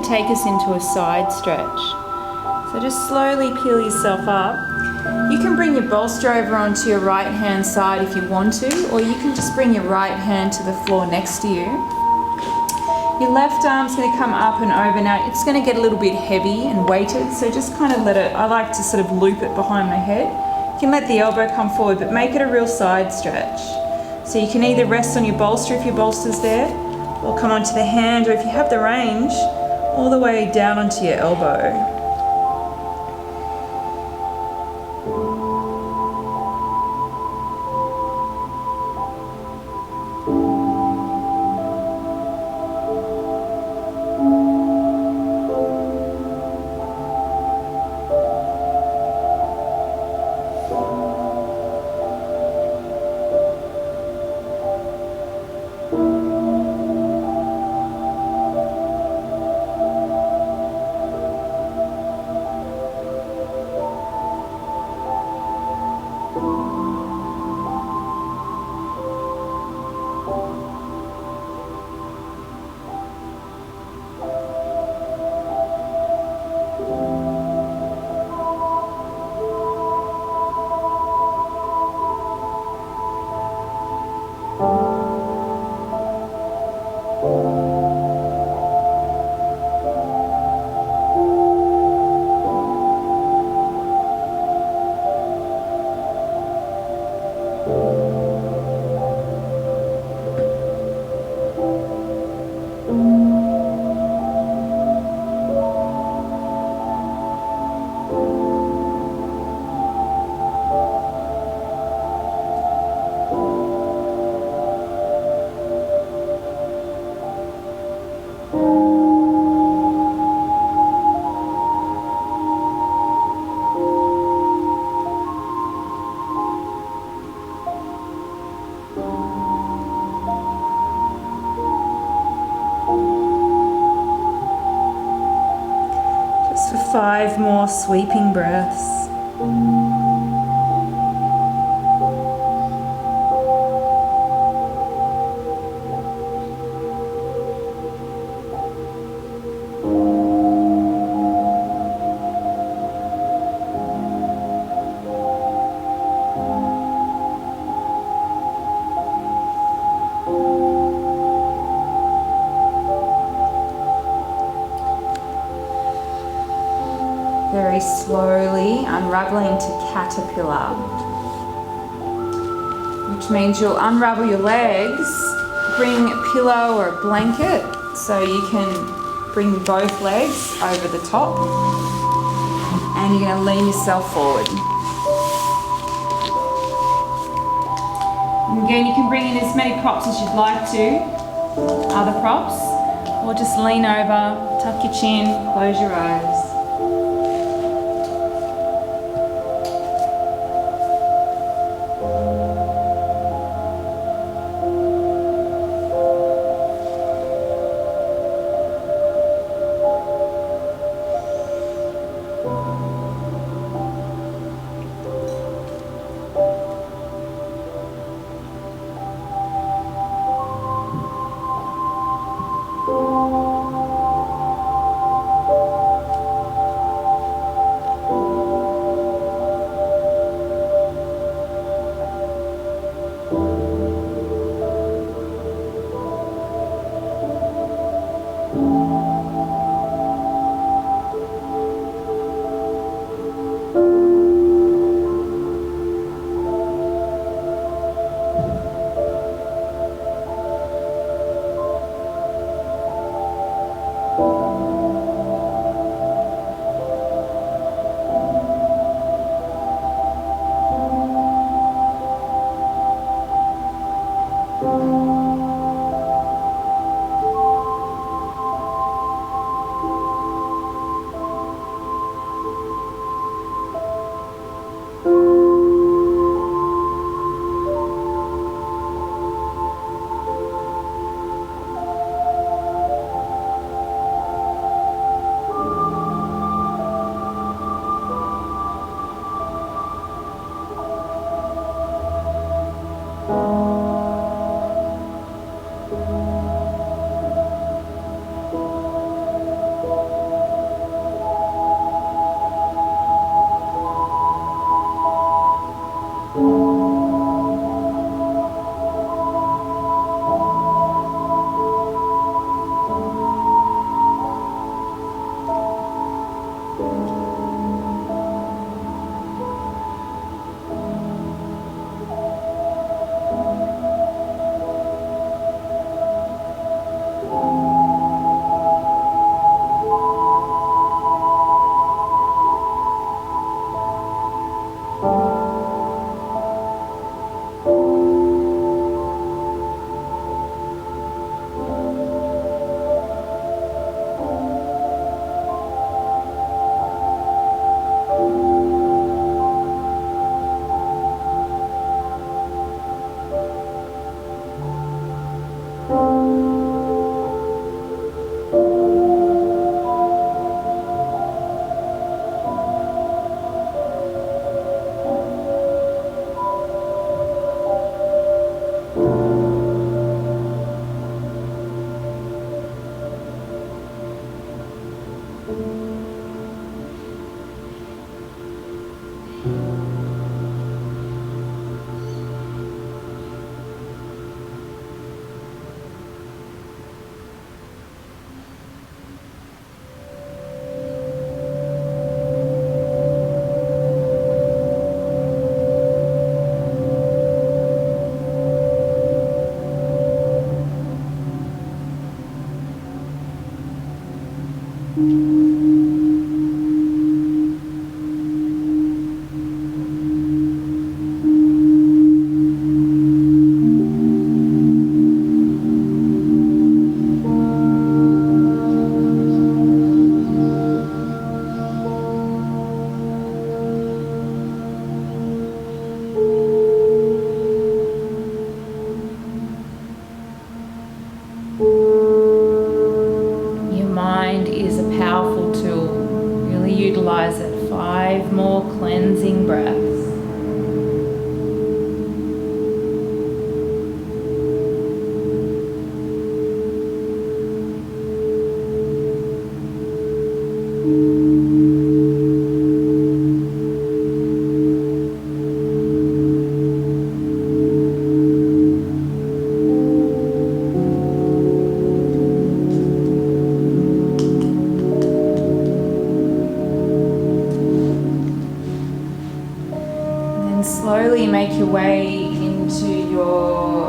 going to take us into a side stretch. So just slowly peel yourself up. You can bring your bolster over onto your right hand side if you want to, or you can just bring your right hand to the floor next to you. Your left arm's going to come up and over. Now it's going to get a little bit heavy and weighted, so just kind of let it, I like to sort of loop it behind my head. You can let the elbow come forward, but make it a real side stretch. So you can either rest on your bolster if your bolster's there, or come onto the hand, or if you have the range, all the way down onto your elbow. For 5 more sweeping breaths. Very slowly unraveling to caterpillar, which means you'll unravel your legs, bring a pillow or a blanket so you can bring both legs over the top, and you're going to lean yourself forward. And again, you can bring in as many props as you'd like to, other props, or just lean over, tuck your chin, close your eyes. Utilize it. 5 more cleansing breaths. Slowly make your way into your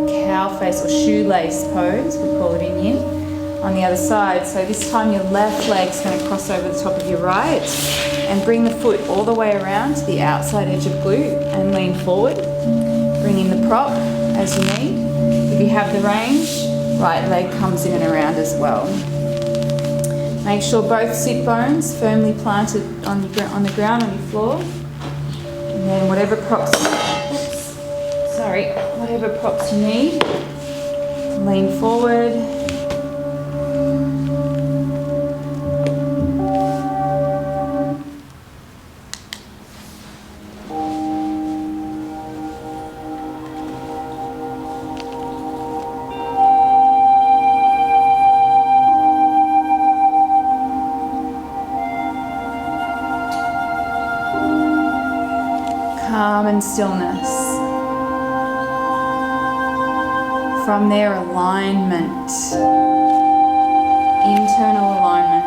cow face or shoelace pose, we call it in Yin, on the other side. So this time your left leg's going to cross over the top of your right and bring the foot all the way around to the outside edge of glute and lean forward. Bring in the prop as you need. If you have the range, right leg comes in and around as well. Make sure both sit bones firmly planted on the ground, on your floor. And then whatever props you need, lean forward. Calm and stillness. From there, alignment, internal alignment.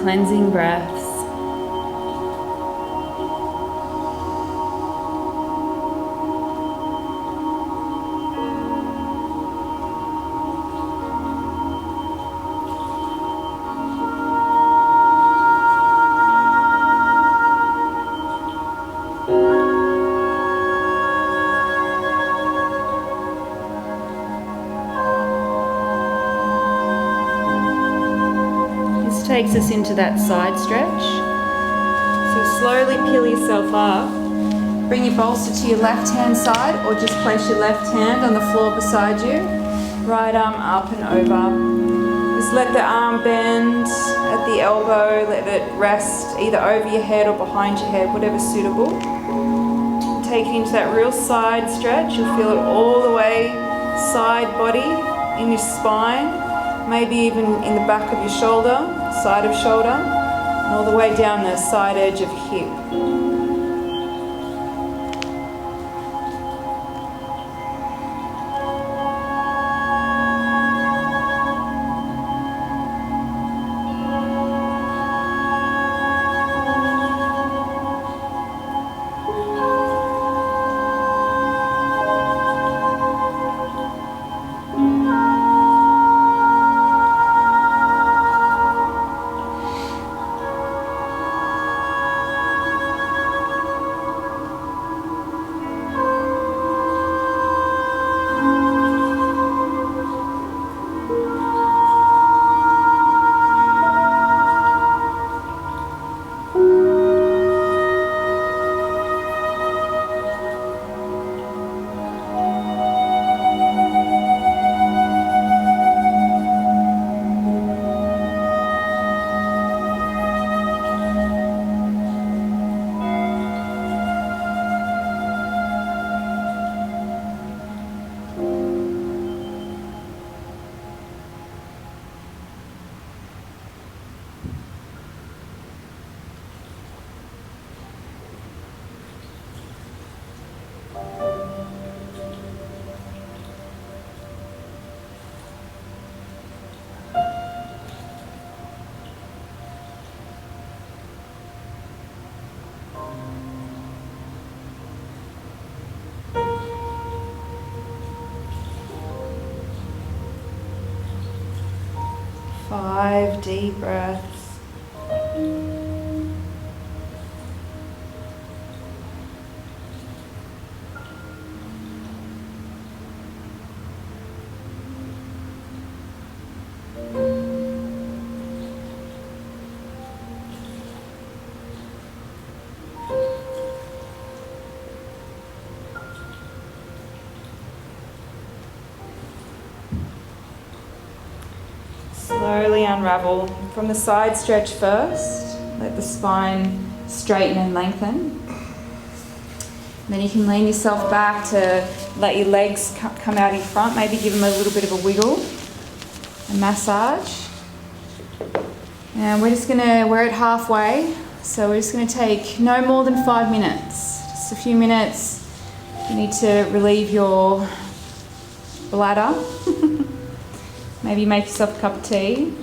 cleansing breaths. Takes us into that side stretch. So slowly peel yourself up. Bring your bolster to your left hand side, or just place your left hand on the floor beside you. Right arm up and over. Just let the arm bend at the elbow. Let it rest either over your head or behind your head, whatever's suitable. Take it into that real side stretch. You'll feel it all the way side body in your spine, maybe even in the back of your shoulder, side of shoulder, and all the way down the side edge of hip. Five deep breaths. Slowly unravel from the side stretch first. Let the spine straighten and lengthen. Then you can lean yourself back to let your legs come out in front. Maybe give them a little bit of a wiggle, a massage. And we're at halfway. So we're just gonna take no more than 5 minutes. Just a few minutes. You need to relieve your bladder. Maybe make yourself a cup of tea.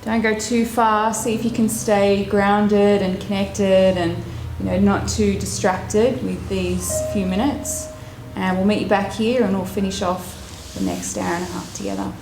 Don't go too far. See if you can stay grounded and connected and not too distracted with these few minutes. And we'll meet you back here and we'll finish off the next hour and a half together.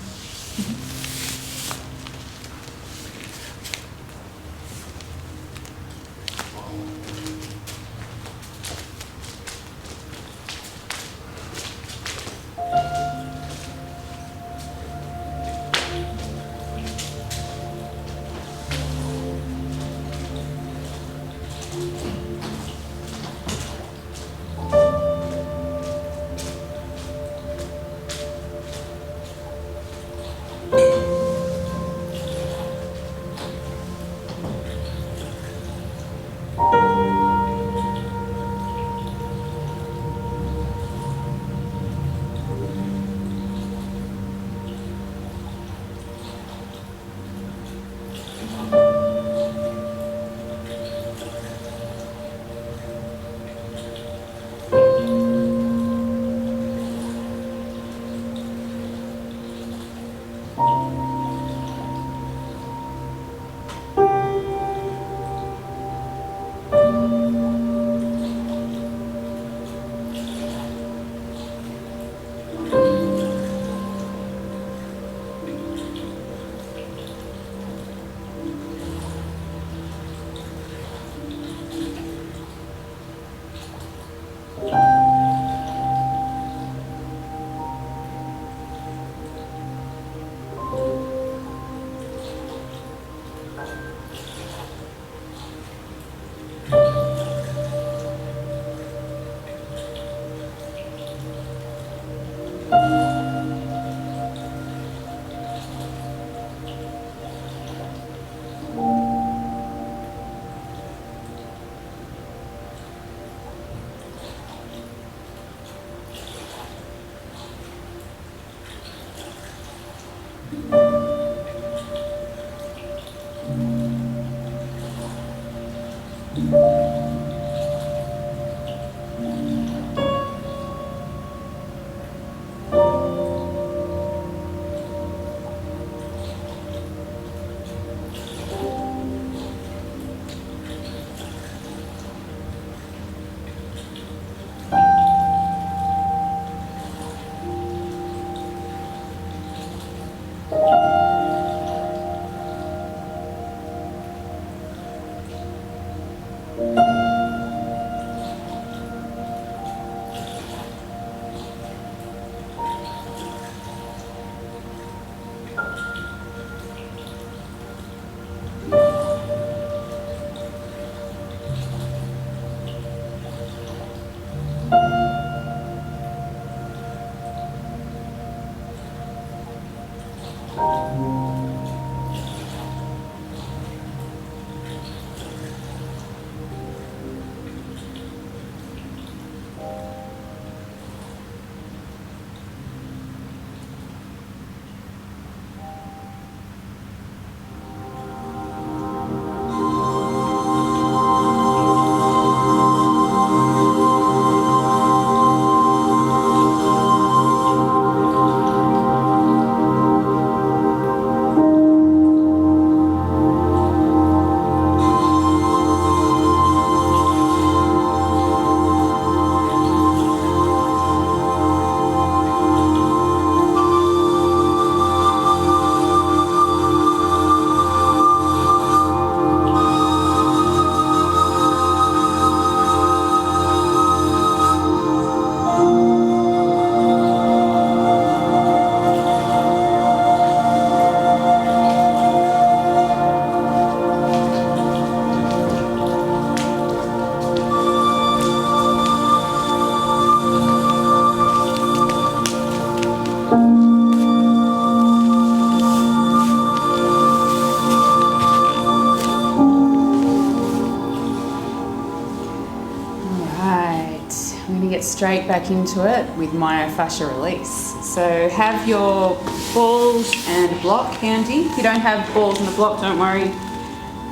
Straight back into it with myofascial release. So have your balls and block handy. If you don't have balls and a block, don't worry.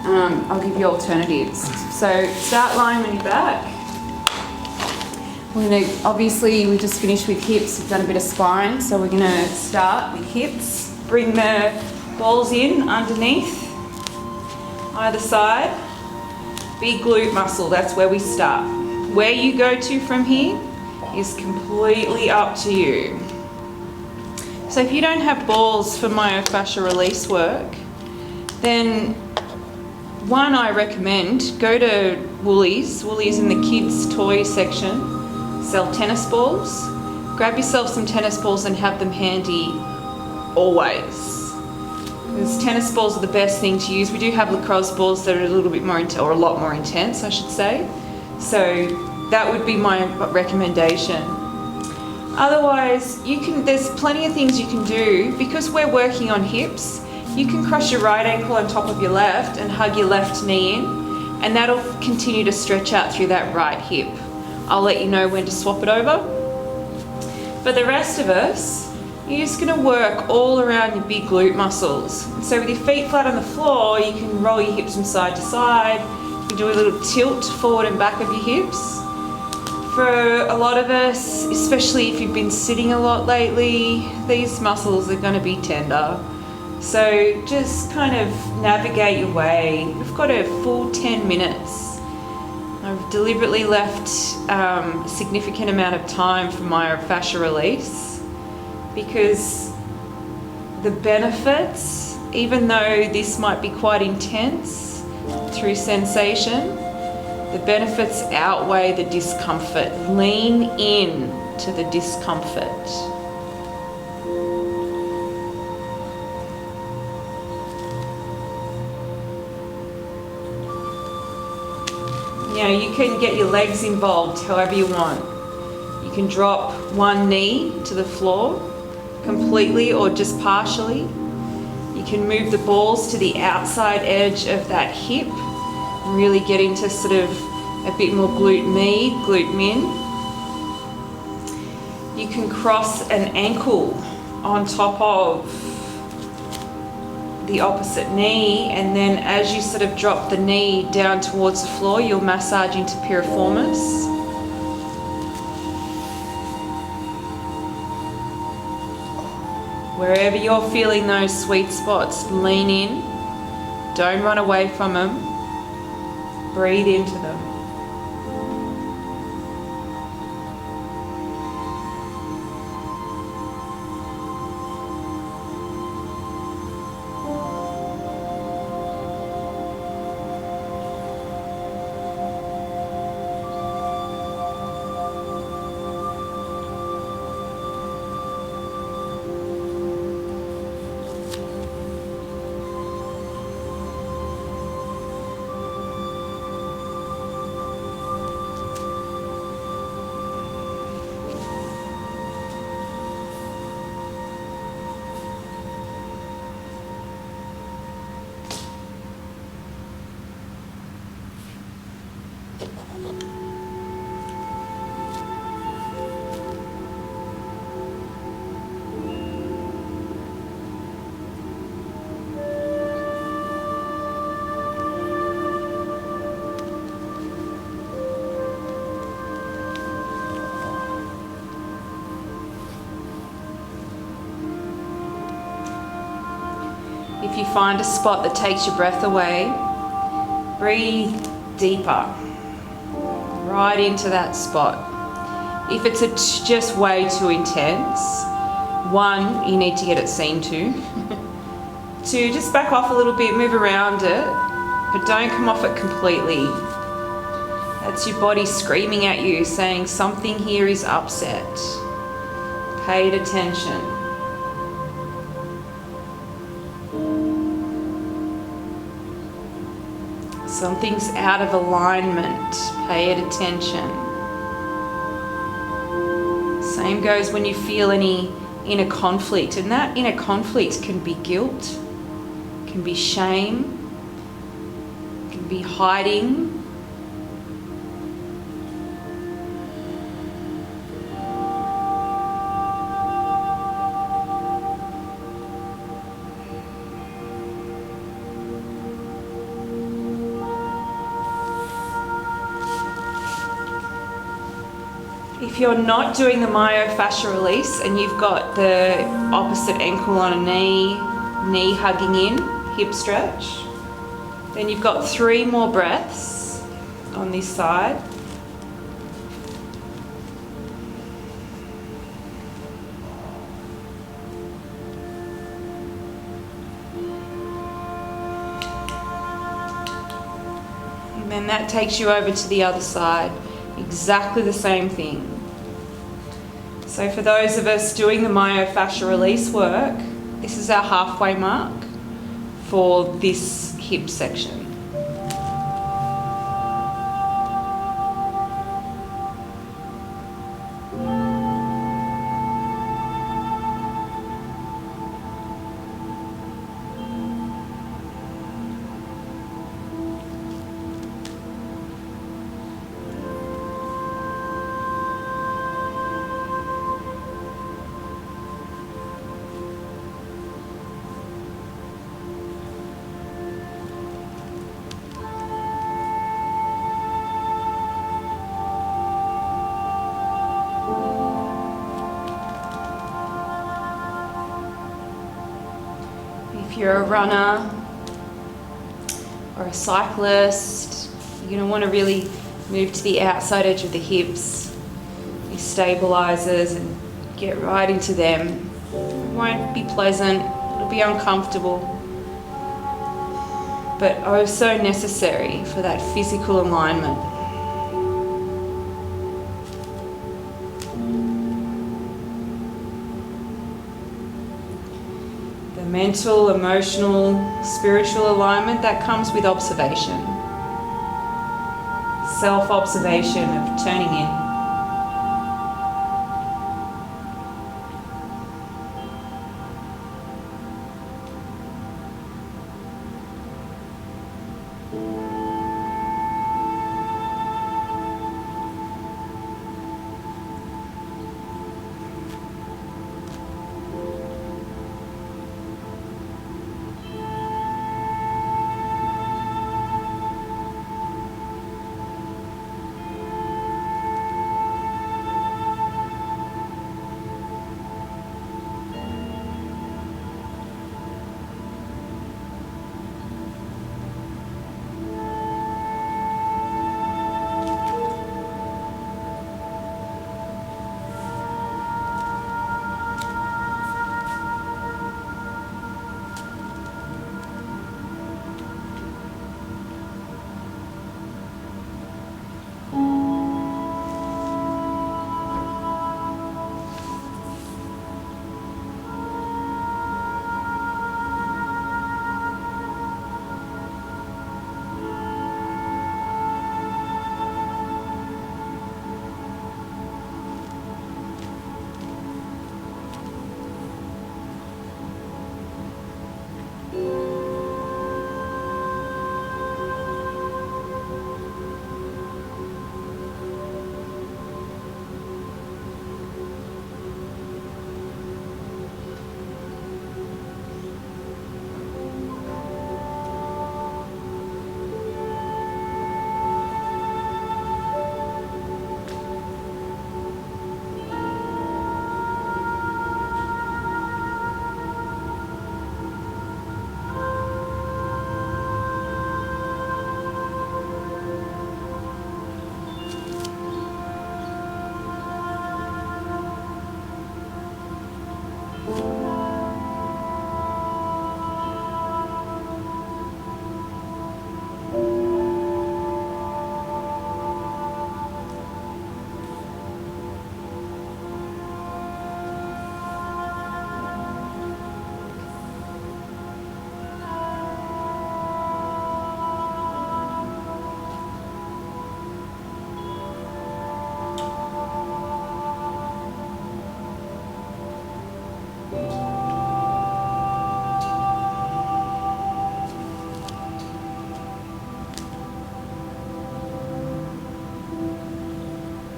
I'll give you alternatives. So start lying on your back. We're gonna, obviously we just finished with hips, we've done a bit of spine, so we're gonna start with hips. Bring the balls in underneath, either side. Big glute muscle, that's where we start. Where you go to from here is completely up to you. So if you don't have balls for myofascial release work, then one I recommend, go to Woolies. Woolies in the kids' toy section sell tennis balls. Grab yourself some tennis balls and have them handy always. Because tennis balls are the best thing to use. We do have lacrosse balls that are a little bit more or a lot more intense, I should say. So that would be my recommendation. Otherwise, there's plenty of things you can do. Because we're working on hips, you can cross your right ankle on top of your left and hug your left knee in, and that'll continue to stretch out through that right hip. I'll let you know when to swap it over. For the rest of us, you're just gonna work all around your big glute muscles. So with your feet flat on the floor, you can roll your hips from side to side. You can do a little tilt forward and back of your hips. For a lot of us, especially if you've been sitting a lot lately, these muscles are gonna be tender. So just kind of navigate your way. We've got a full 10 minutes. I've deliberately left a significant amount of time for myofascial release because the benefits, even though this might be quite intense through sensation, The benefits outweigh the discomfort. Lean in to the discomfort. You know, you can get your legs involved however you want. You can drop one knee to the floor completely or just partially. You can move the balls to the outside edge of that hip and really get into sort of a bit more glute med, glute min. You can cross an ankle on top of the opposite knee, and then as you sort of drop the knee down towards the floor, you'll massage into piriformis. Wherever you're feeling those sweet spots, lean in. Don't run away from them. Breathe into them. If you find a spot that takes your breath away, breathe deeper, right into that spot. If it's just way too intense, one, you need to get it seen to. Two, just back off a little bit, move around it, but don't come off it completely. That's your body screaming at you, saying something here is upset. Paid attention. Something's out of alignment. Pay it attention. Same goes when you feel any inner conflict, and that inner conflict can be guilt, can be shame, can be hiding. If you're not doing the myofascial release and you've got the opposite ankle on a knee hugging in, hip stretch, then you've got 3 more breaths on this side. And then that takes you over to the other side. Exactly the same thing. So for those of us doing the myofascial release work, this is our halfway mark for this hip section. If you're a runner or a cyclist, you're going to want to really move to the outside edge of the hips, your stabilizers, and get right into them. It won't be pleasant, it'll be uncomfortable, but oh so necessary for that physical alignment. mental, emotional, spiritual alignment that comes with observation. Self-observation of turning in.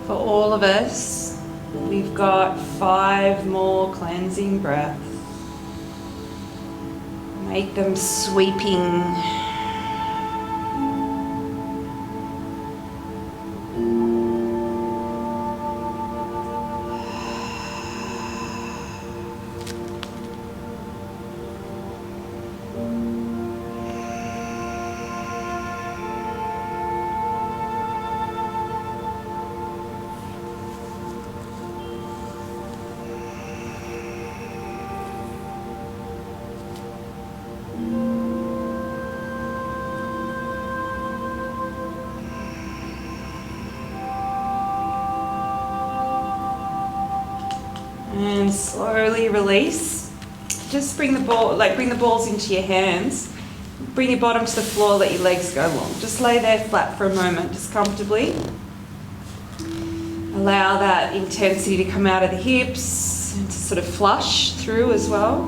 For all of us, we've got 5 more cleansing breaths. Make them sweeping. And slowly release. Just bring the balls into your hands. Bring your bottom to the floor, let your legs go long. Just lay there flat for a moment, just comfortably. Allow that intensity to come out of the hips and to sort of flush through as well.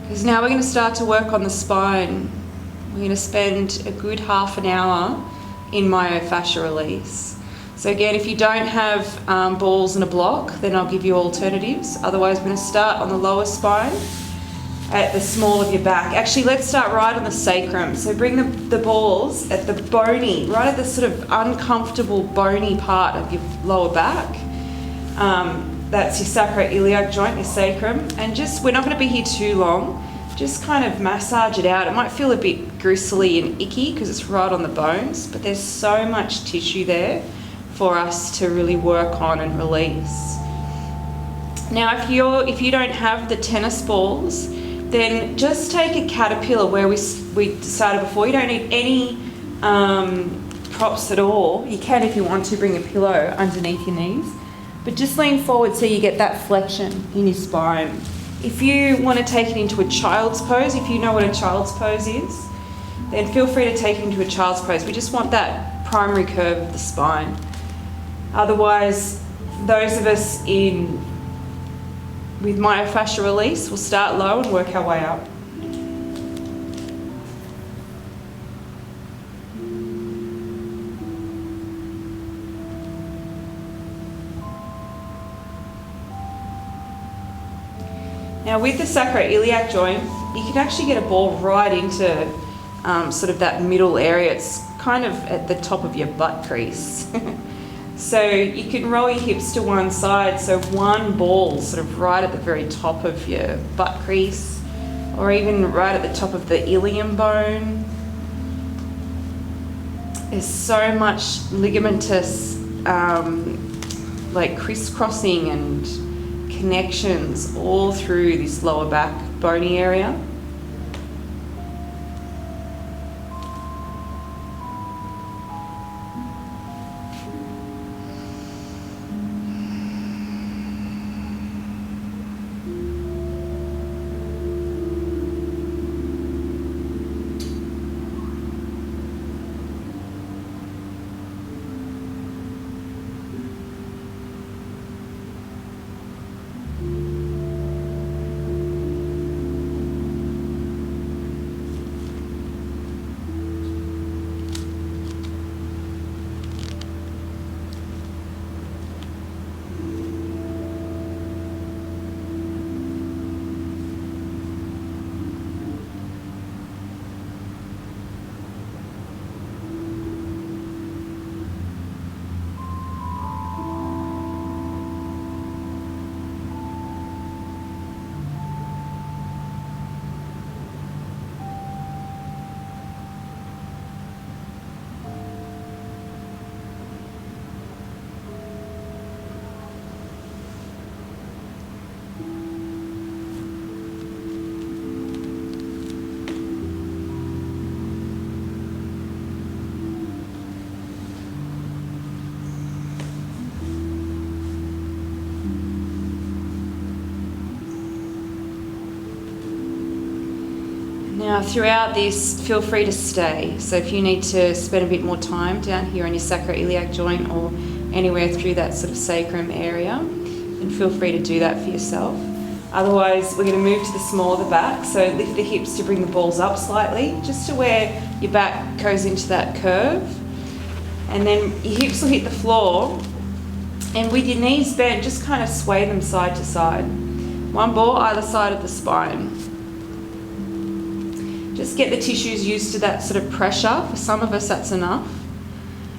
Because now we're going to start to work on the spine. We're going to spend a good half an hour in myofascial release. So again, if you don't have balls and a block, then I'll give you alternatives. Otherwise, we're going to start on the lower spine at the small of your back. Actually, let's start right on the sacrum. So bring the balls at the bony, right at the sort of uncomfortable bony part of your lower back. That's your sacroiliac joint, your sacrum. And just, we're not going to be here too long. Just kind of massage it out. It might feel a bit gristly and icky because it's right on the bones, but there's so much tissue there for us to really work on and release. Now, if you don't have the tennis balls, then just take a caterpillar where we decided before. You don't need any props at all. You can, if you want to, bring a pillow underneath your knees. But just lean forward so you get that flexion in your spine. If you want to take it into a child's pose, if you know what a child's pose is, then feel free to take it into a child's pose. We just want that primary curve of the spine. Otherwise, those of us with myofascial release will start low and work our way up. Now with the sacroiliac joint, you can actually get a ball right into sort of that middle area. It's kind of at the top of your butt crease. So you can roll your hips to one side, so one ball sort of right at the very top of your butt crease, or even right at the top of the ilium bone. There's so much ligamentous like crisscrossing and connections all through this lower back bony area. Now throughout this, feel free to stay. So if you need to spend a bit more time down here on your sacroiliac joint or anywhere through that sort of sacrum area, then feel free to do that for yourself. Otherwise, we're going to move to the small of the back. So lift the hips to bring the balls up slightly, just to where your back goes into that curve. And then your hips will hit the floor. And with your knees bent, just kind of sway them side to side. One ball either side of the spine. Just get the tissues used to that sort of pressure. For some of us, that's enough.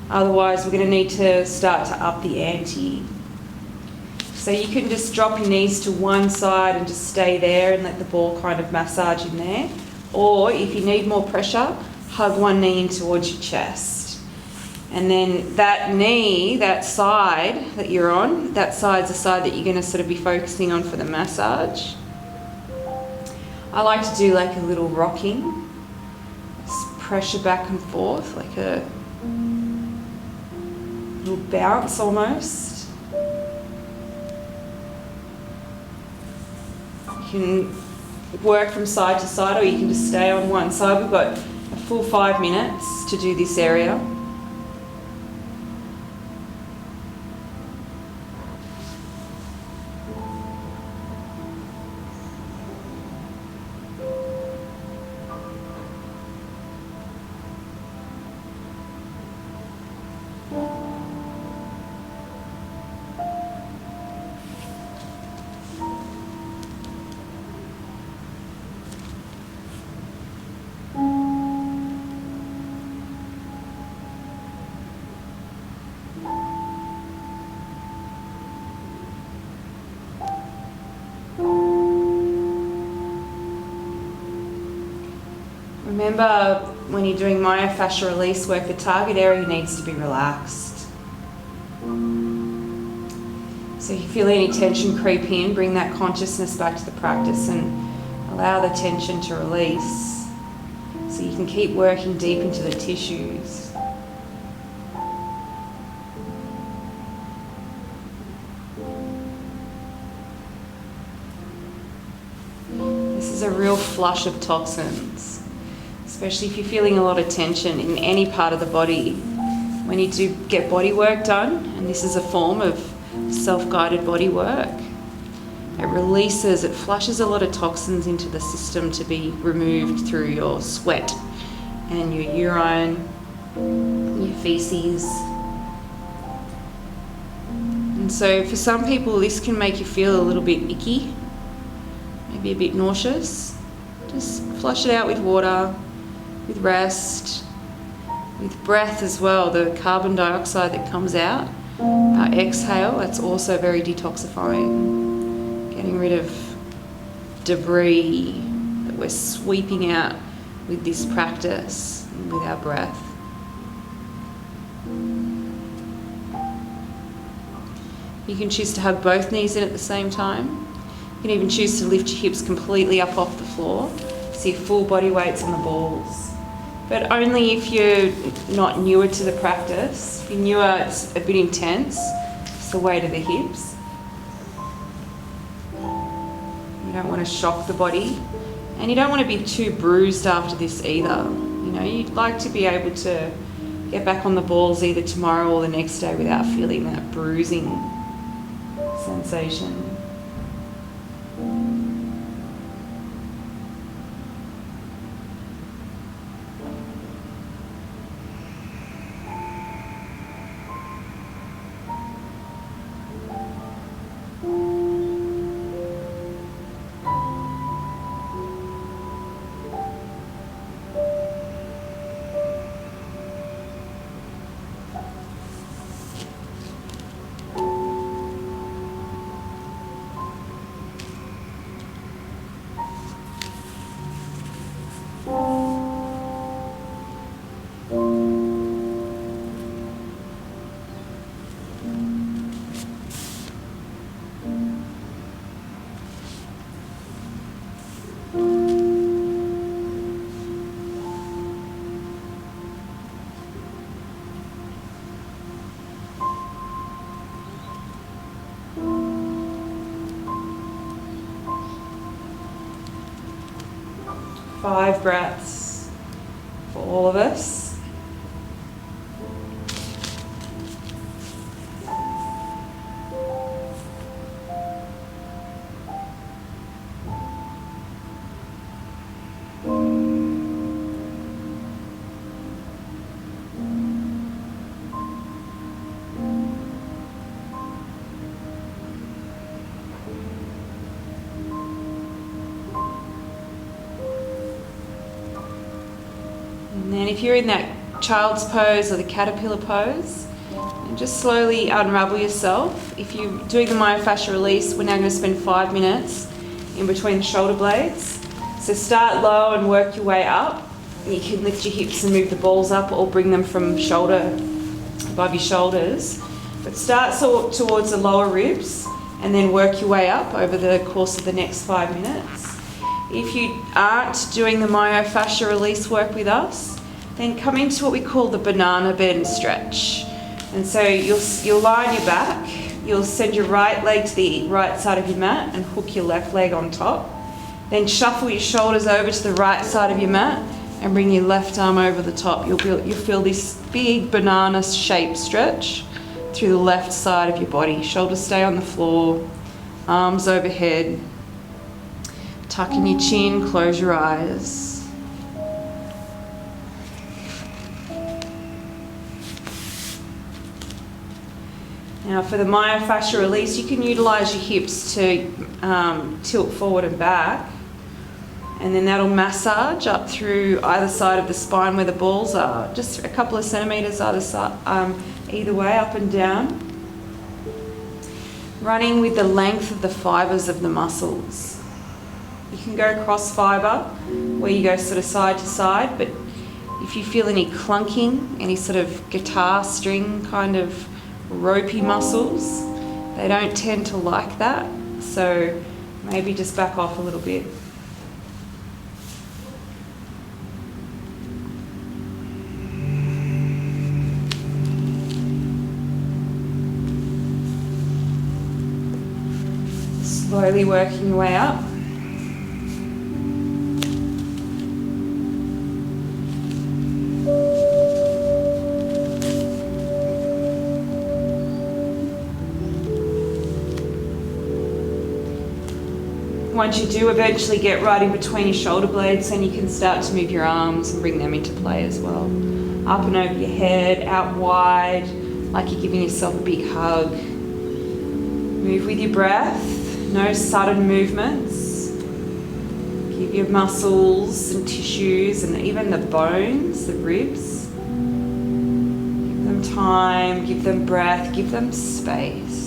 Otherwise, we're going to need to start to up the ante. So you can just drop your knees to one side and just stay there and let the ball kind of massage in there. Or if you need more pressure, hug one knee in towards your chest. And then that knee, that side that you're on, that side's the side that you're going to sort of be focusing on for the massage. I like to do like a little rocking, just pressure back and forth, like a little bounce almost. You can work from side to side, or you can just stay on one side. We've got a full 5 minutes to do this area. Remember, when you're doing myofascial release work, the target area needs to be relaxed. So if you feel any tension creep in, bring that consciousness back to the practice and allow the tension to release so you can keep working deep into the tissues. flush of toxins, especially if you're feeling a lot of tension in any part of the body. When you do get body work done, and this is a form of self-guided body work, it releases, it flushes a lot of toxins into the system to be removed through your sweat and your urine, your feces. And so for some people this can make you feel a little bit icky, maybe a bit nauseous. Just flush it out with water, with rest, with breath as well. The carbon dioxide that comes out, our exhale, that's also very detoxifying. Getting rid of debris that we're sweeping out with this practice and with our breath. You can choose to hug both knees in at the same time. You can even choose to lift your hips completely up off the floor, so your full body weight's on the balls. But only if you're not newer to the practice. If you're newer, it's a bit intense. It's the weight of the hips. You don't want to shock the body. And you don't want to be too bruised after this either. You know, you'd like to be able to get back on the balls either tomorrow or the next day without feeling that bruising sensation. Five breaths for all of us. And then if you're in that child's pose or the caterpillar pose, and just slowly unravel yourself. If you're doing the myofascial release, we're now going to spend 5 minutes in between the shoulder blades. So start low and work your way up. You can lift your hips and move the balls up or bring them from shoulder above your shoulders. But start towards the lower ribs and then work your way up over the course of the next 5 minutes. If you aren't doing the myofascial release work with us, then come into what we call the banana bend stretch. And so you'll lie on your back, you'll send your right leg to the right side of your mat and hook your left leg on top. Then shuffle your shoulders over to the right side of your mat and bring your left arm over the top. You'll feel this big banana shaped stretch through the left side of your body. Shoulders stay on the floor, arms overhead. Tuck in your chin, close your eyes. Now for the myofascial release, you can utilise your hips to tilt forward and back, and then that'll massage up through either side of the spine where the balls are, just a couple of centimetres either side, either way, up and down. Running with the length of the fibres of the muscles. You can go cross fibre, where you go sort of side to side, but if you feel any clunking, any sort of guitar string kind of ropey muscles, they don't tend to like that, so maybe just back off a little bit. Slowly working your way up. once you do eventually get right in between your shoulder blades, then you can start to move your arms and bring them into play as well. Up and over your head, out wide, like you're giving yourself a big hug. Move with your breath, no sudden movements. Give your muscles and tissues and even the bones, the ribs, give them time, give them breath, give them space.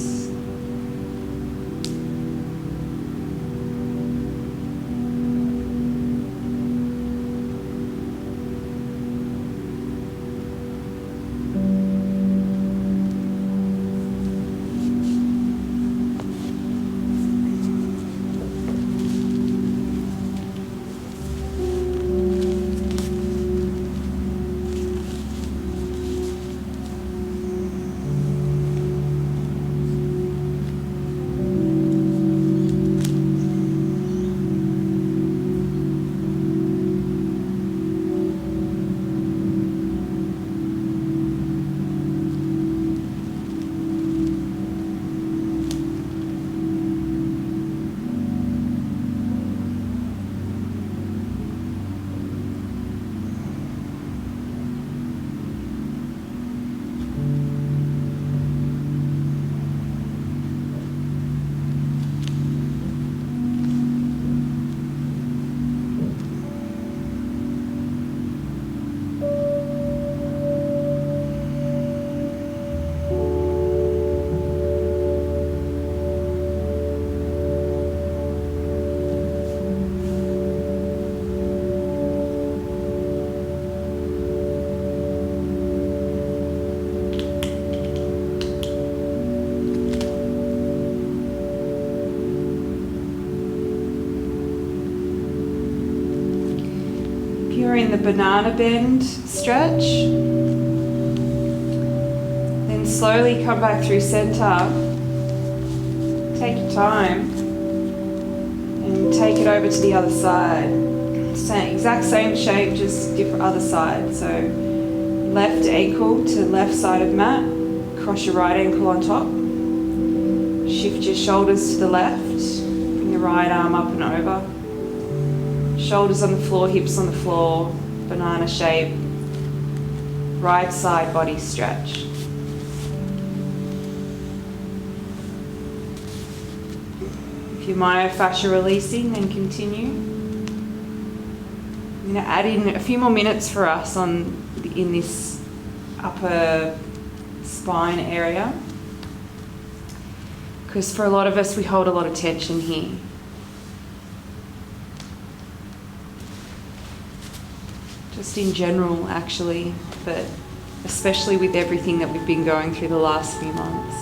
You're in the banana bend stretch. Then slowly come back through center. Take your time and take it over to the other side. Exact same shape, just different other side. So left ankle to left side of mat. Cross your right ankle on top. Shift your shoulders to the left. Bring the right arm up and over. Shoulders on the floor, hips on the floor, banana shape, right side body stretch. If you're myofascial releasing, then continue. I'm going to add in a few more minutes for us in this upper spine area, because for a lot of us we hold a lot of tension here. Just in general, actually, but especially with everything that we've been going through the last few months.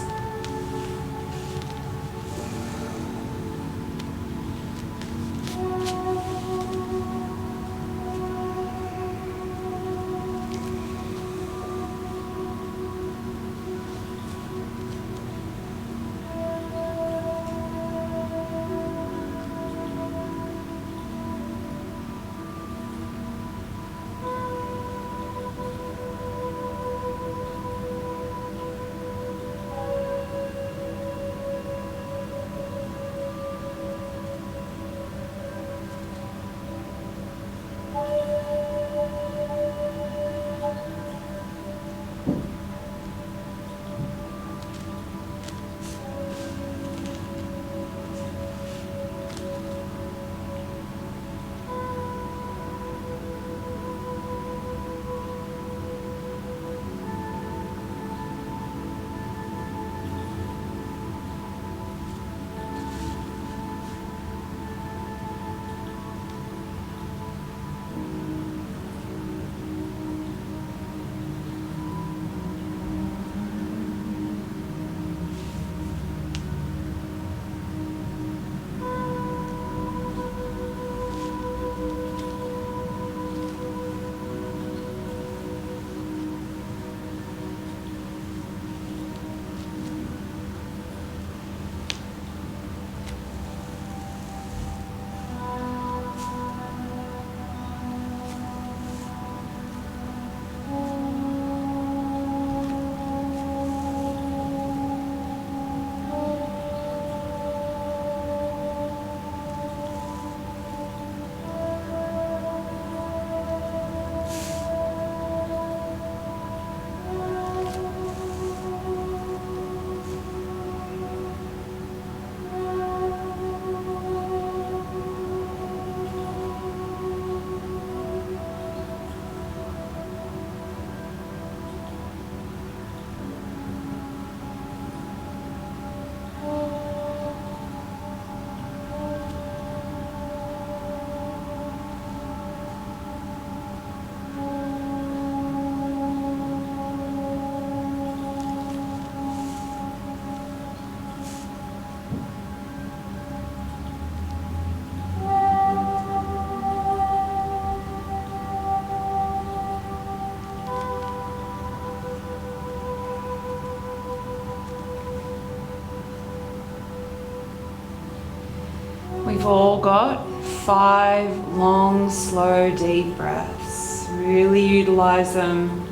We've all got 5 long, slow, deep breaths. Really utilize them.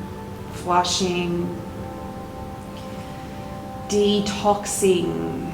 Flushing, detoxing.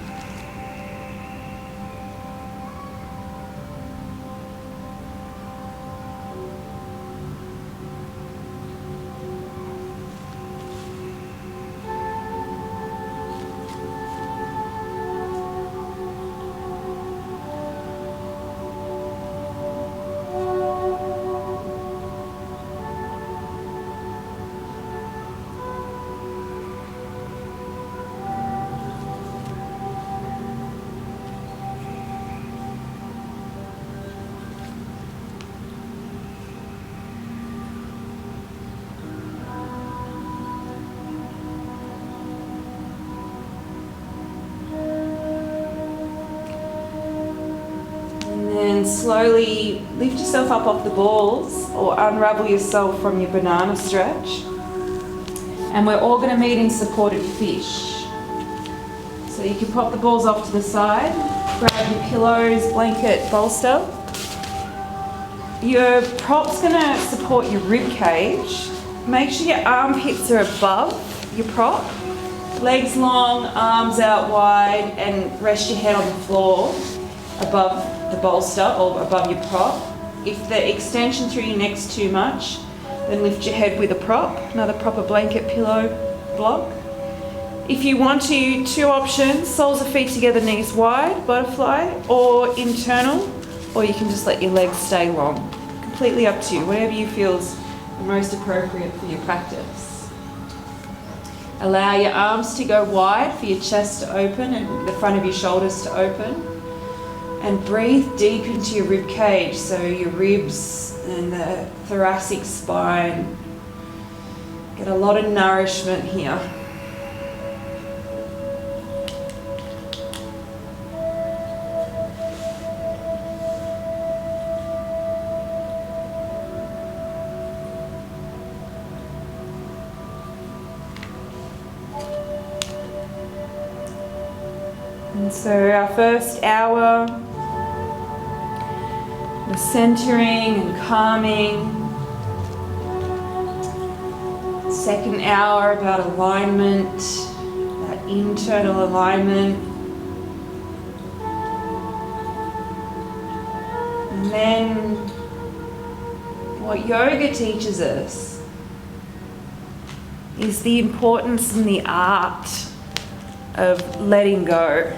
And slowly lift yourself up off the balls or unravel yourself from your banana stretch. And we're all going to meet in supported fish. So you can pop the balls off to the side, grab your pillows, blanket, bolster. Your prop's going to support your rib cage. Make sure your armpits are above your prop. Legs long, arms out wide, and rest your head on the floor above the bolster or above your prop. If the extension through your neck's too much, then lift your head with a prop, another proper blanket, pillow, block. If you want to, 2 options: soles of feet together, knees wide, butterfly, or internal, or you can just let your legs stay long. Completely up to you, whatever you feel is the most appropriate for your practice. Allow your arms to go wide for your chest to open and the front of your shoulders to open. And breathe deep into your rib cage, so your ribs and the thoracic spine get a lot of nourishment here. And so our first hour, we're centering and calming. Second hour about alignment, that internal alignment. And then what yoga teaches us is the importance and the art of letting go.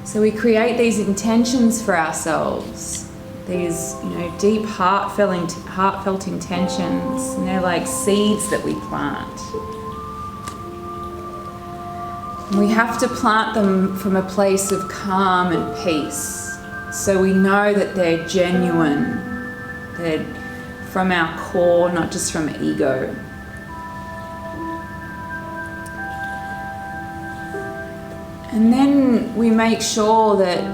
So we create these intentions for ourselves, these, deep heartfelt intentions, and they're like seeds that we plant. And we have to plant them from a place of calm and peace, so we know that they're genuine, they're from our core, not just from ego. And then we make sure that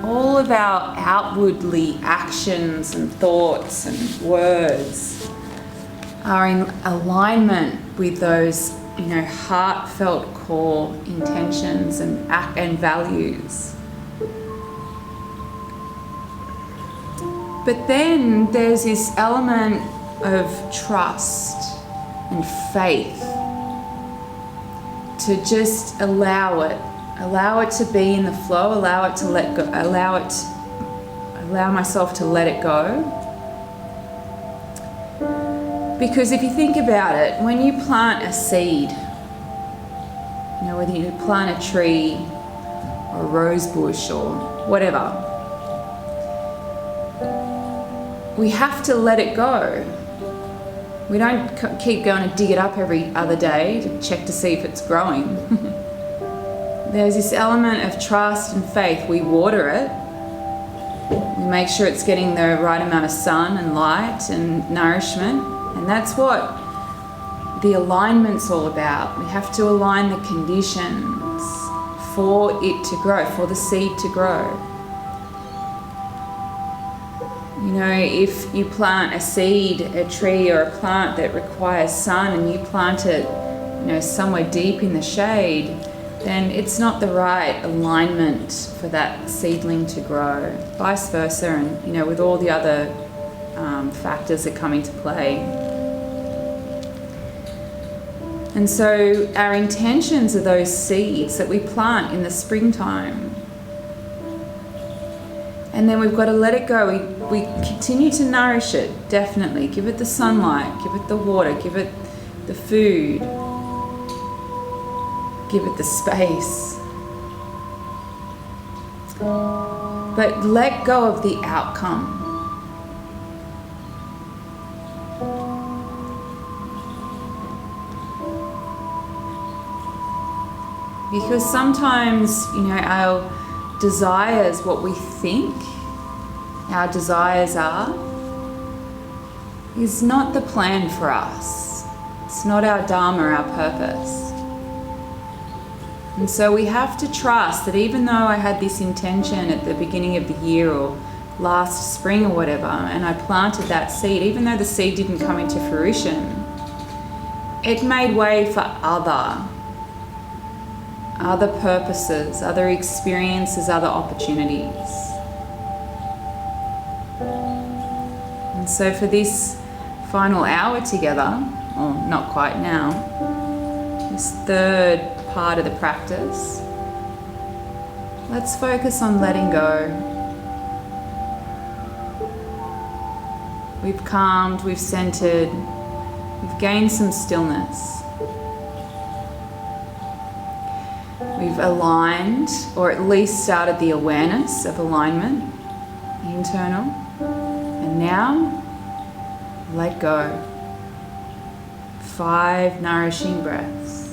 all of our outwardly actions and thoughts and words are in alignment with those, heartfelt core intentions and values. But then there's this element of trust and faith to just allow it to be in the flow, allow it to let go, allow myself to let it go. Because if you think about it, when you plant a seed, whether you plant a tree or a rose bush or whatever, we have to let it go. We don't keep going to dig it up every other day to check to see if it's growing. There's this element of trust and faith. We water it. We make sure it's getting the right amount of sun and light and nourishment. And that's what the alignment's all about. We have to align the conditions for it to grow, for the seed to grow. You know, if you plant a seed, a tree or a plant that requires sun, and you plant it, you know, somewhere deep in the shade, then it's not the right alignment for that seedling to grow. Vice versa, and you know, with all the other factors that come into play. And so our intentions are those seeds that we plant in the springtime. And then we've got to let it go. We continue to nourish it, definitely. Give it the sunlight, give it the water, give it the food, give it the space. But let go of the outcome. Because sometimes, you know, our desires, what we think our desires are, is not the plan for us. It's not our dharma, our purpose. And so we have to trust that even though I had this intention at the beginning of the year or last spring or whatever, and I planted that seed, even though the seed didn't come into fruition, it made way for other purposes, other experiences, other opportunities. And so for this final hour together, or not quite now, this third part of the practice, let's focus on letting go. We've calmed, we've centered, we've gained some stillness. We've aligned, or at least started the awareness of alignment, internal. And now, let go. 5 nourishing breaths.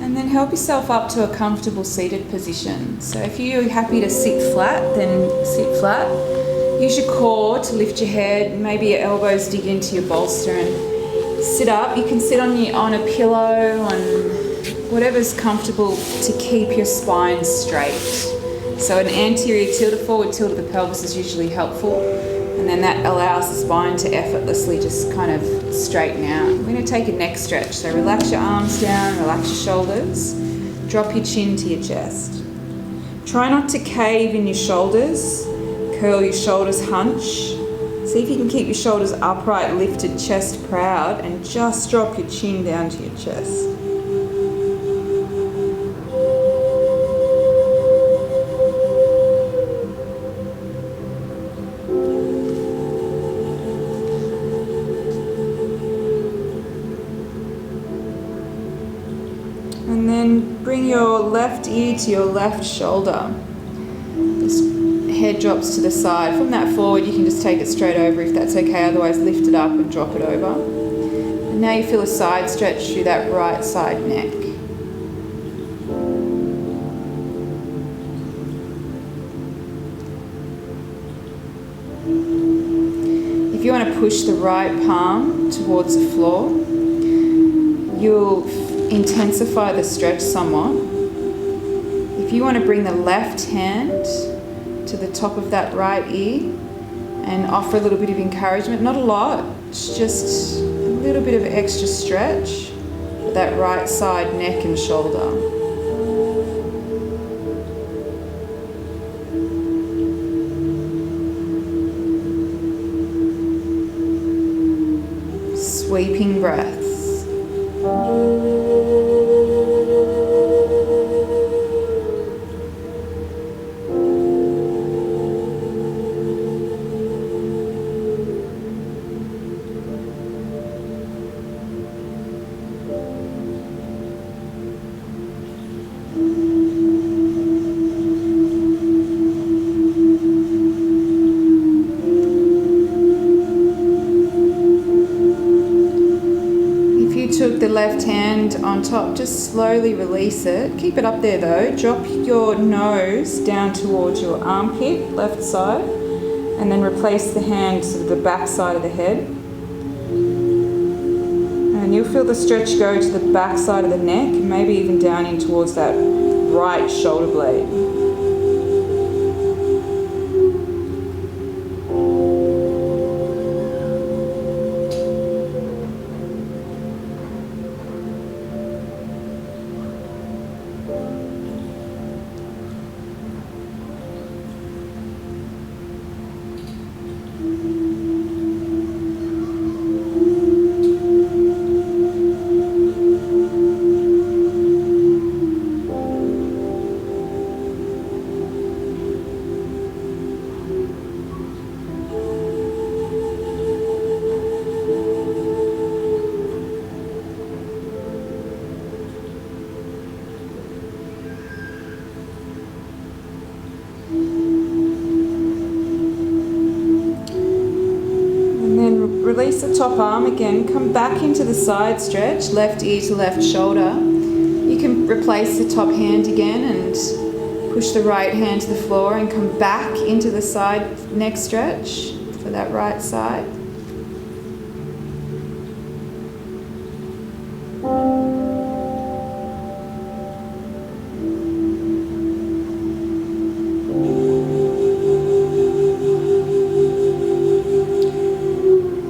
And then help yourself up to a comfortable seated position. So if you're happy to sit flat, then sit flat. Use your core to lift your head, maybe your elbows dig into your bolster, and sit up. You can sit on a pillow, on whatever's comfortable to keep your spine straight. So an anterior tilt, a forward tilt of the pelvis is usually helpful. And then that allows the spine to effortlessly just kind of straighten out. We're going to take a neck stretch. So relax your arms down, relax your shoulders, drop your chin to your chest. Try not to cave in your shoulders, curl your shoulders, hunch. See if you can keep your shoulders upright, lifted, chest proud, and just drop your chin down to your chest. And then bring your left ear to your left shoulder. Just head drops to the side. From that forward, you can just take it straight over if that's okay. Otherwise, lift it up and drop it over. And now you feel a side stretch through that right side neck. If you want to push the right palm towards the floor, you'll intensify the stretch somewhat. If you want to bring the left hand to the top of that right ear and offer a little bit of encouragement, not a lot, it's just a little bit of extra stretch for that right side neck and shoulder. Sweeping breaths. on top, just slowly release it. Keep it up there though. Drop your nose down towards your armpit, left side, and then replace the hand to the back side of the head. And you'll feel the stretch go to the back side of the neck, maybe even down in towards that right shoulder blade. Release the top arm again, come back into the side stretch, left ear to left shoulder. You can replace the top hand again and push the right hand to the floor and come back into the side neck stretch for that right side.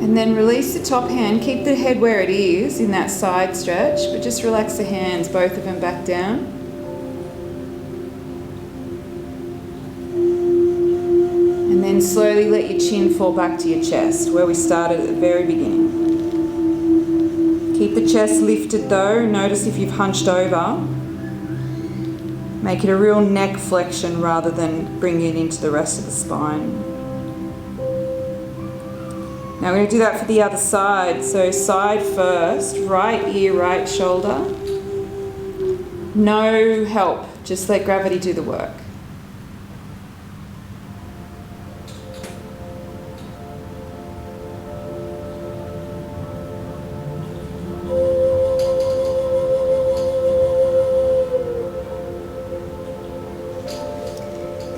And then release the top hand, keep the head where it is in that side stretch, but just relax the hands, both of them back down. And then slowly let your chin fall back to your chest, where we started at the very beginning. Keep the chest lifted though, notice if you've hunched over. Make it a real neck flexion rather than bring it into the rest of the spine. Now we're going to do that for the other side. So side first, right ear, right shoulder. No help, just let gravity do the work.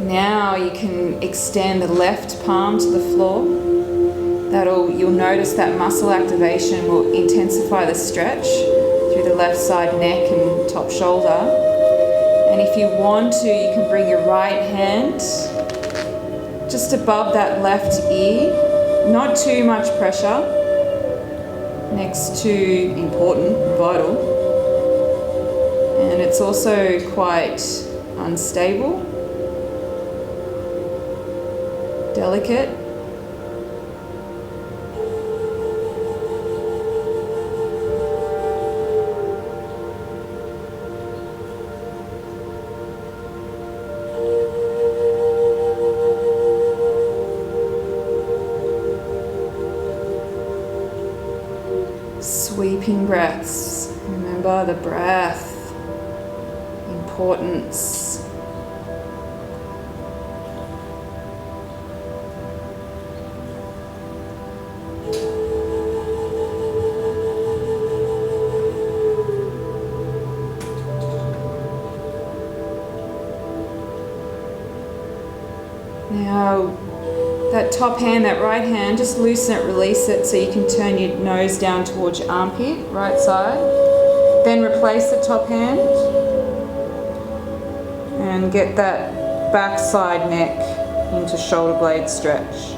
Now you can extend the left palm to the floor. You'll notice that muscle activation will intensify the stretch through the left side neck and top shoulder. And if you want to, you can bring your right hand just above that left ear, not too much pressure, next to important, vital. And it's also quite unstable, delicate. Sweeping breaths. Remember the breath, importance. Now, that top hand, that right hand, just loosen it, release it so you can turn your nose down towards your armpit, right side. Then replace the top hand and get that back side neck into shoulder blade stretch.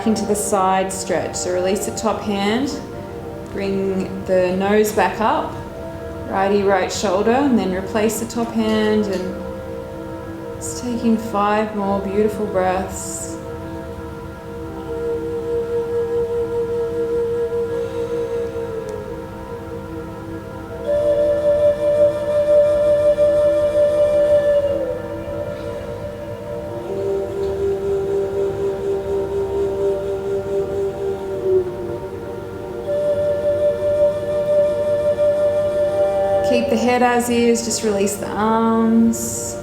back into the side stretch. So release the top hand, bring the nose back up, righty right shoulder, and then replace the top hand, and just taking 5 more beautiful breaths. Keep the head as is, just release the arms.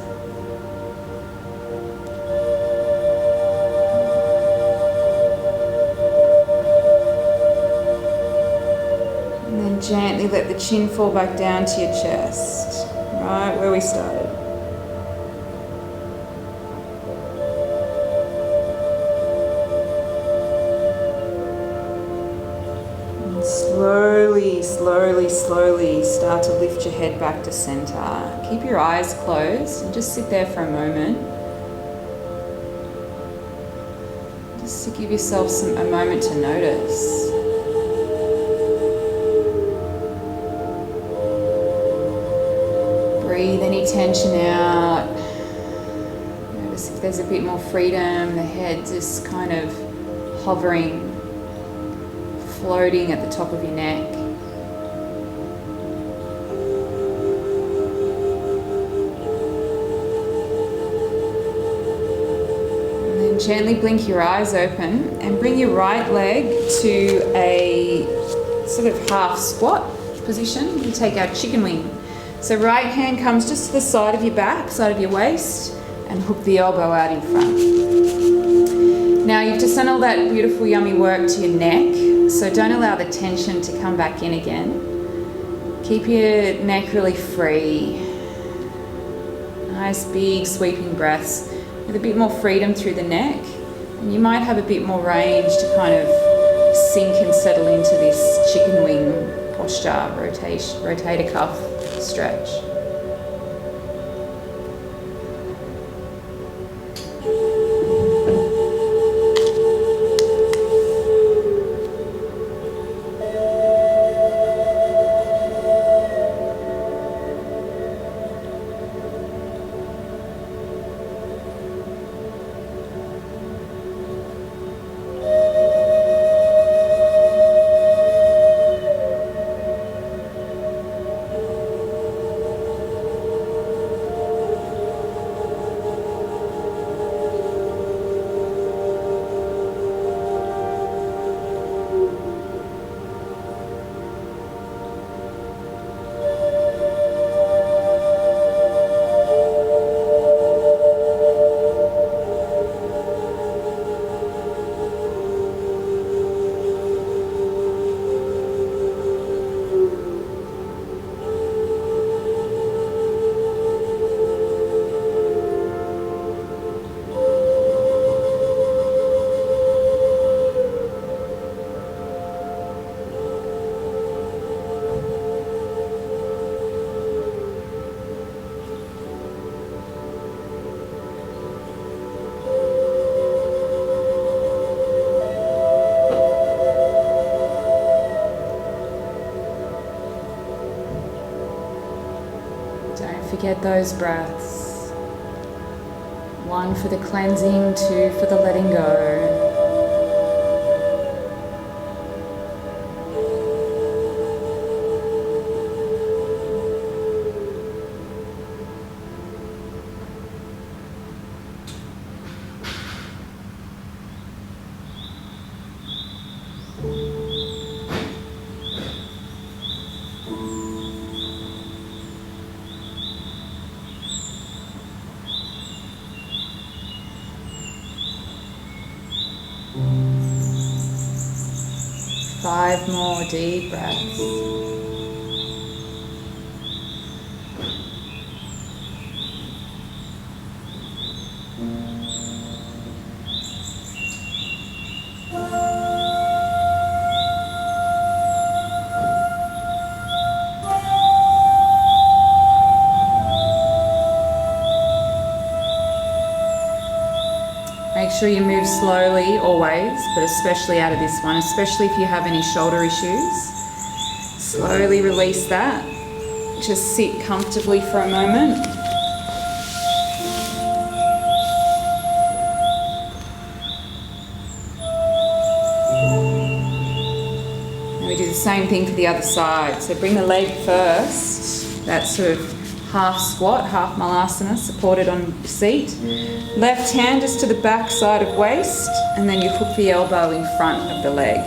And then gently let the chin fall back down to your chest, right where we started. Slowly start to lift your head back to center. Keep your eyes closed and just sit there for a moment. Just to give yourself a moment to notice. Breathe any tension out. Notice if there's a bit more freedom, the head just kind of hovering, floating at the top of your neck. Gently blink your eyes open and bring your right leg to a sort of half squat position. We take our chicken wing. So right hand comes just to the side of your back, side of your waist, and hook the elbow out in front. Now you've just done all that beautiful yummy work to your neck, so don't allow the tension to come back in again. Keep your neck really free. Nice big sweeping breaths with a bit more freedom through the neck, and you might have a bit more range to kind of sink and settle into this chicken wing posture, rotator cuff stretch. Forget those breaths. 1 for the cleansing, 2 for the letting go. Five more deep breaths. Make sure you move slowly always, but especially out of this one, especially if you have any shoulder issues. Slowly release that. Just sit comfortably for a moment. And we do the same thing for the other side. So bring the leg first, that sort of half squat, half malasana, supported on your seat. Left hand just to the back side of waist, and then you hook the elbow in front of the leg.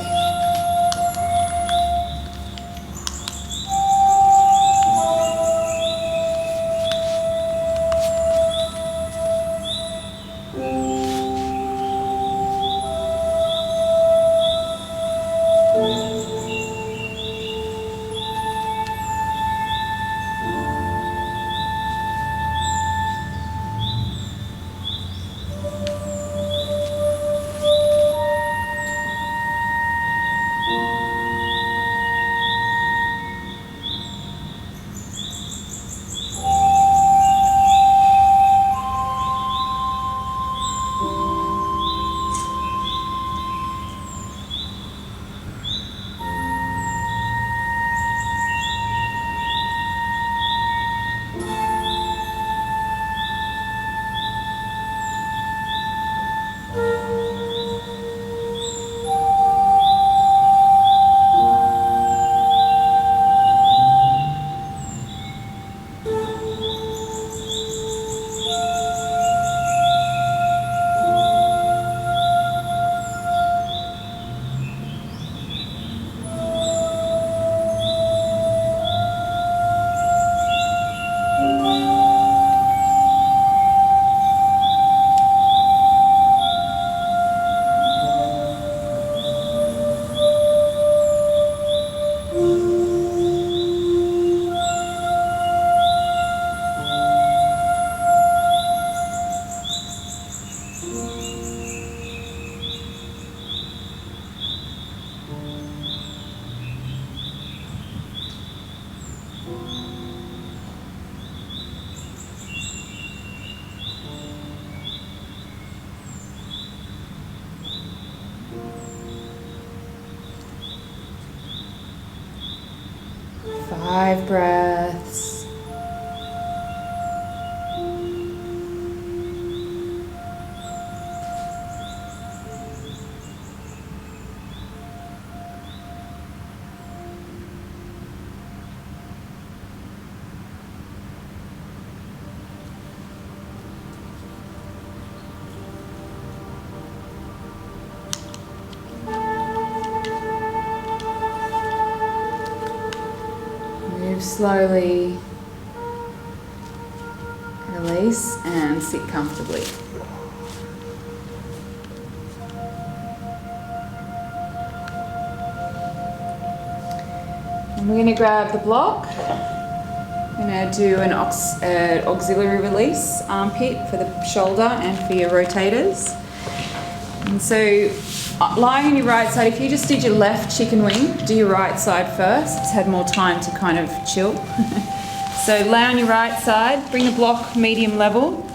Five breaths. Move slowly, release, and sit comfortably. And we're going to grab the block. We're going to do an auxiliary release armpit for the shoulder and for your rotators. And so lying on your right side, if you just did your left chicken wing, do your right side first. It's had more time to kind of chill. So lay on your right side, bring the block medium level,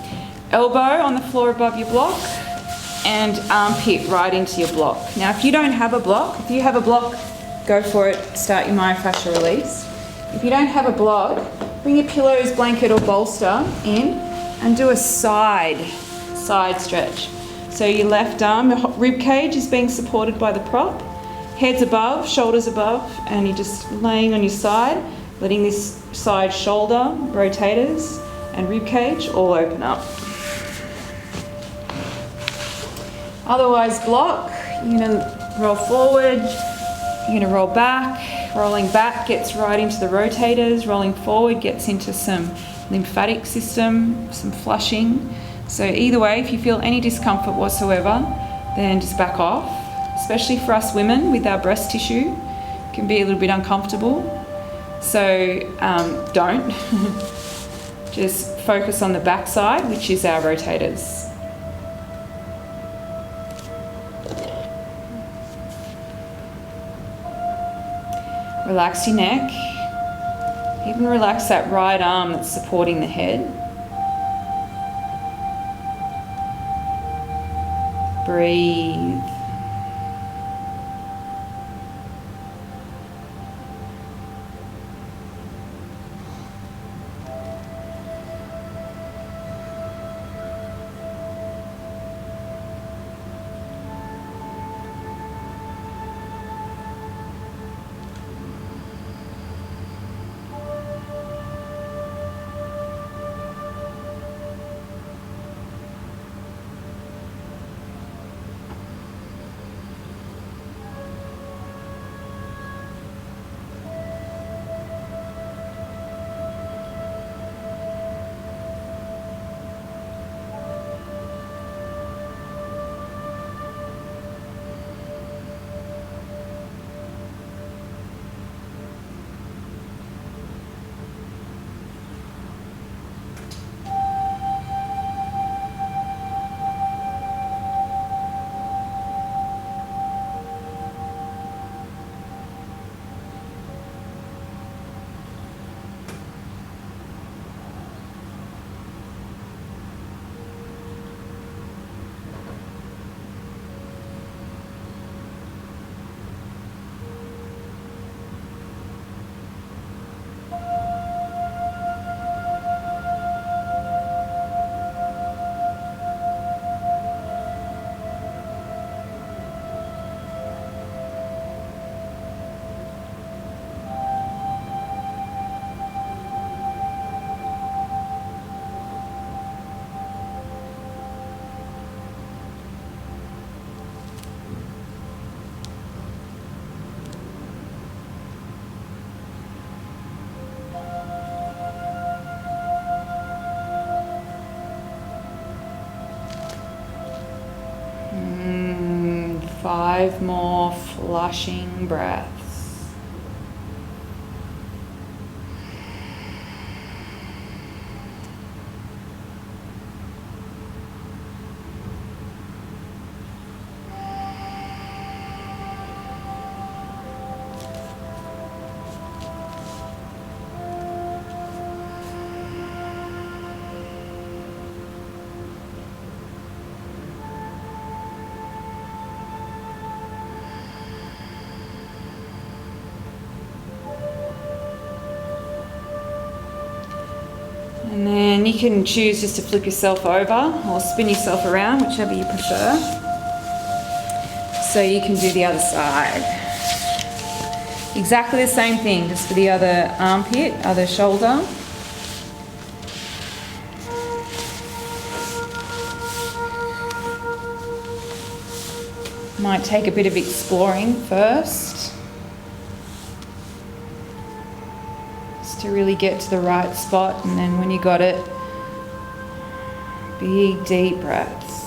elbow on the floor above your block, and armpit right into your block. Now if you don't have a block, if you have a block, go for it, start your myofascial release. If you don't have a block, bring your pillows, blanket or bolster in and do a side stretch. So your left arm, your rib cage is being supported by the prop, head's above, shoulders above, and you're just laying on your side, letting this side shoulder, rotators, and rib cage all open up. Otherwise block, you're gonna roll forward, you're gonna roll back, rolling back gets right into the rotators, rolling forward gets into some lymphatic system, some flushing. So either way, if you feel any discomfort whatsoever, then just back off. Especially for us women with our breast tissue, it can be a little bit uncomfortable. So don't. Just focus on the back side, which is our rotators. Relax your neck. Even relax that right arm that's supporting the head. breathe. Five more flushing breaths. And then you can choose just to flip yourself over or spin yourself around, whichever you prefer. So you can do the other side. Exactly the same thing, just for the other armpit, other shoulder. Might take a bit of exploring first, to really get to the right spot, and then when you got it, big deep breaths.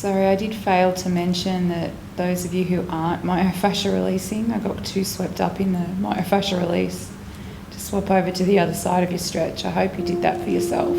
Sorry, I did fail to mention that those of you who aren't myofascial releasing, I got too swept up in the myofascial release. To swap over to the other side of your stretch. I hope you did that for yourself.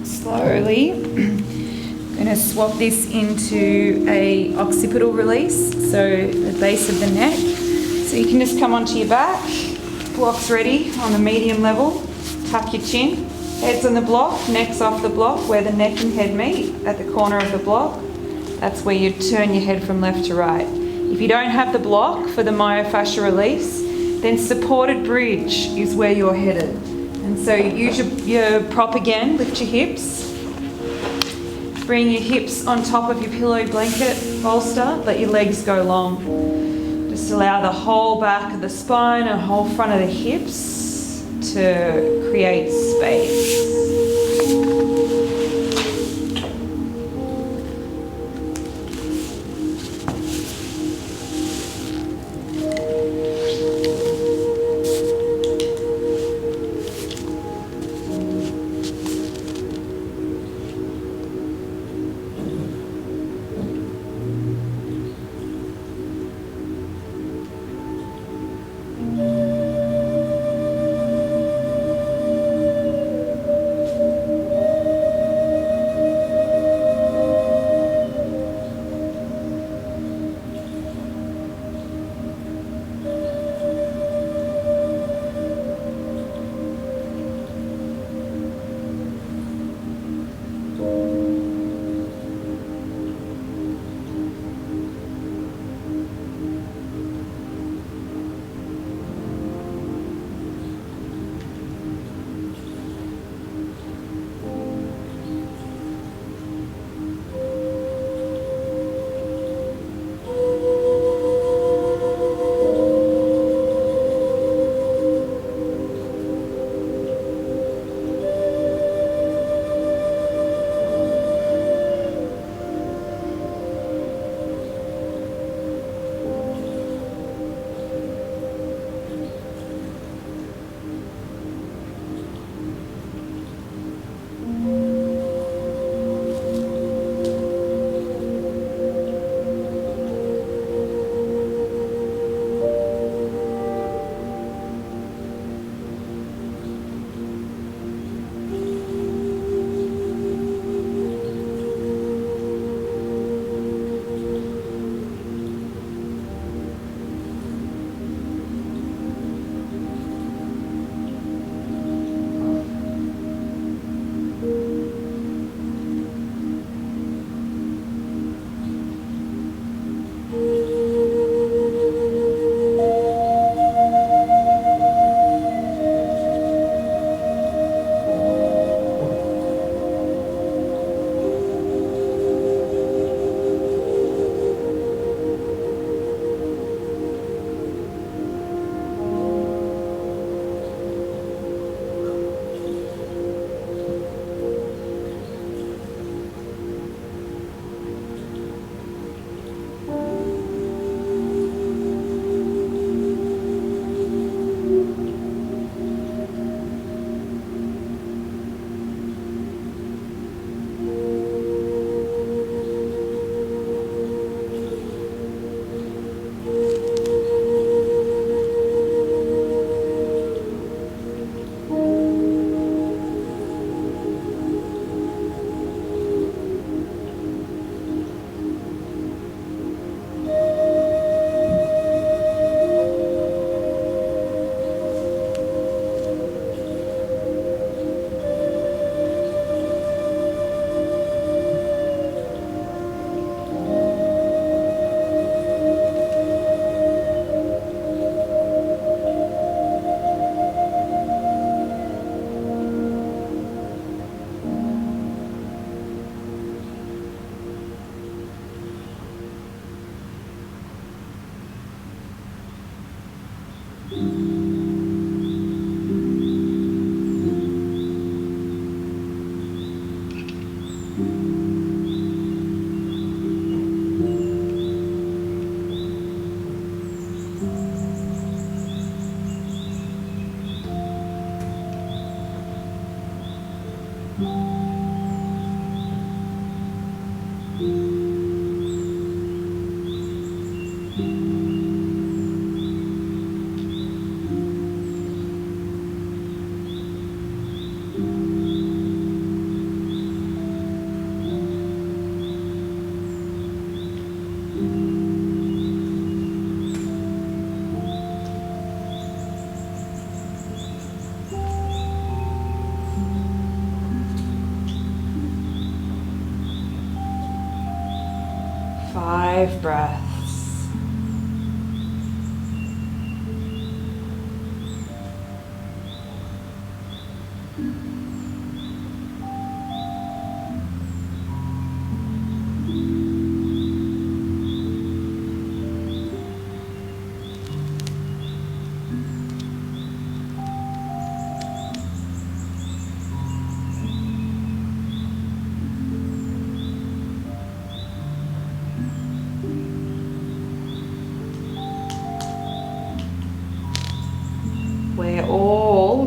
Slowly, I'm going to swap this into a occipital release, so the base of the neck. So you can just come onto your back, blocks ready on the medium level, tuck your chin, head's on the block, neck's off the block, where the neck and head meet at the corner of the block. That's where you turn your head from left to right. If you don't have the block for the myofascial release, then supported bridge is where you're headed. And so use your prop again, lift your hips. Bring your hips on top of your pillow blanket bolster, let your legs go long. Just allow the whole back of the spine and whole front of the hips to create space.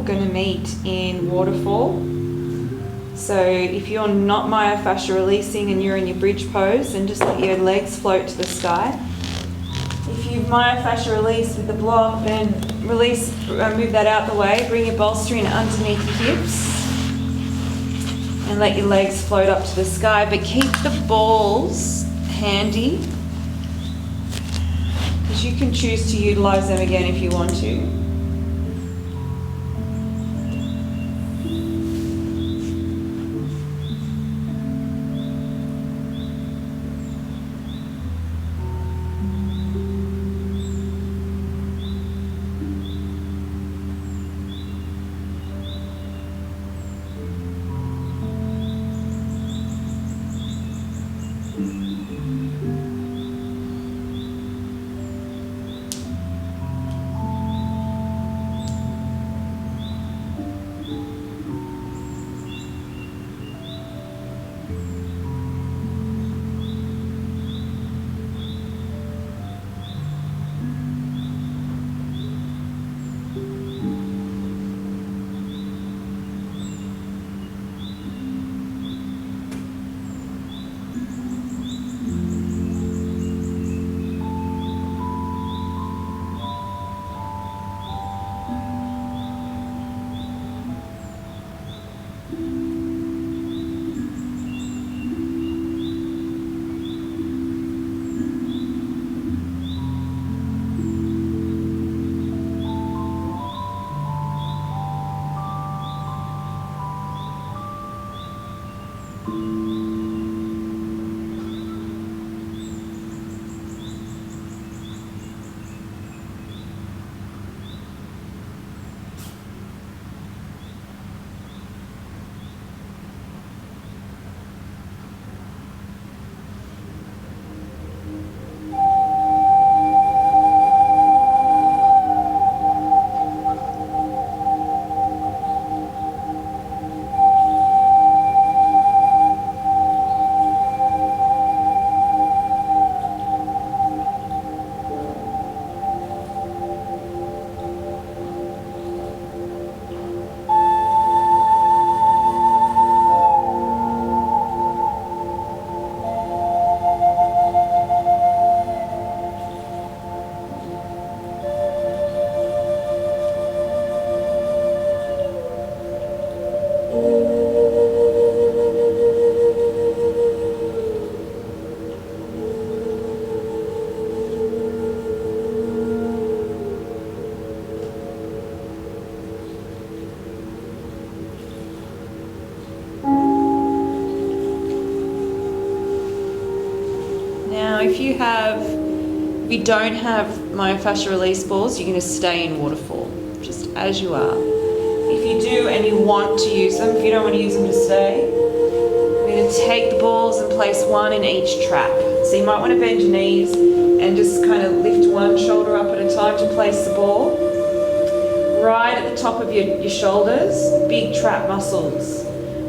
going to meet in waterfall. So if you're not myofascial releasing and you're in your bridge pose, then just let your legs float to the sky. If you've myofascial released with the block, then move that out the way. Bring your bolster in underneath your hips and let your legs float up to the sky. But keep the balls handy, because you can choose to utilise them again if you want to. If you don't have myofascial release balls, you're going to stay in waterfall, just as you are. If you do and you want to use them, if you don't want to use them to stay, we're going to take the balls and place one in each trap. So you might want to bend your knees and just kind of lift one shoulder up at a time to place the ball. Right at the top of your shoulders, big trap muscles.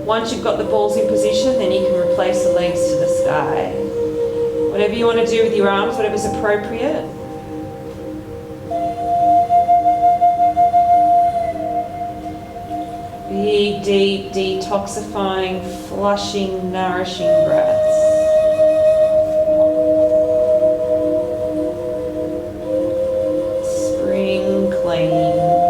Once you've got the balls in position, then you can replace the legs to the sky. Whatever you want to do with your arms, whatever's appropriate. Big, deep, detoxifying, flushing, nourishing breaths. Spring clean.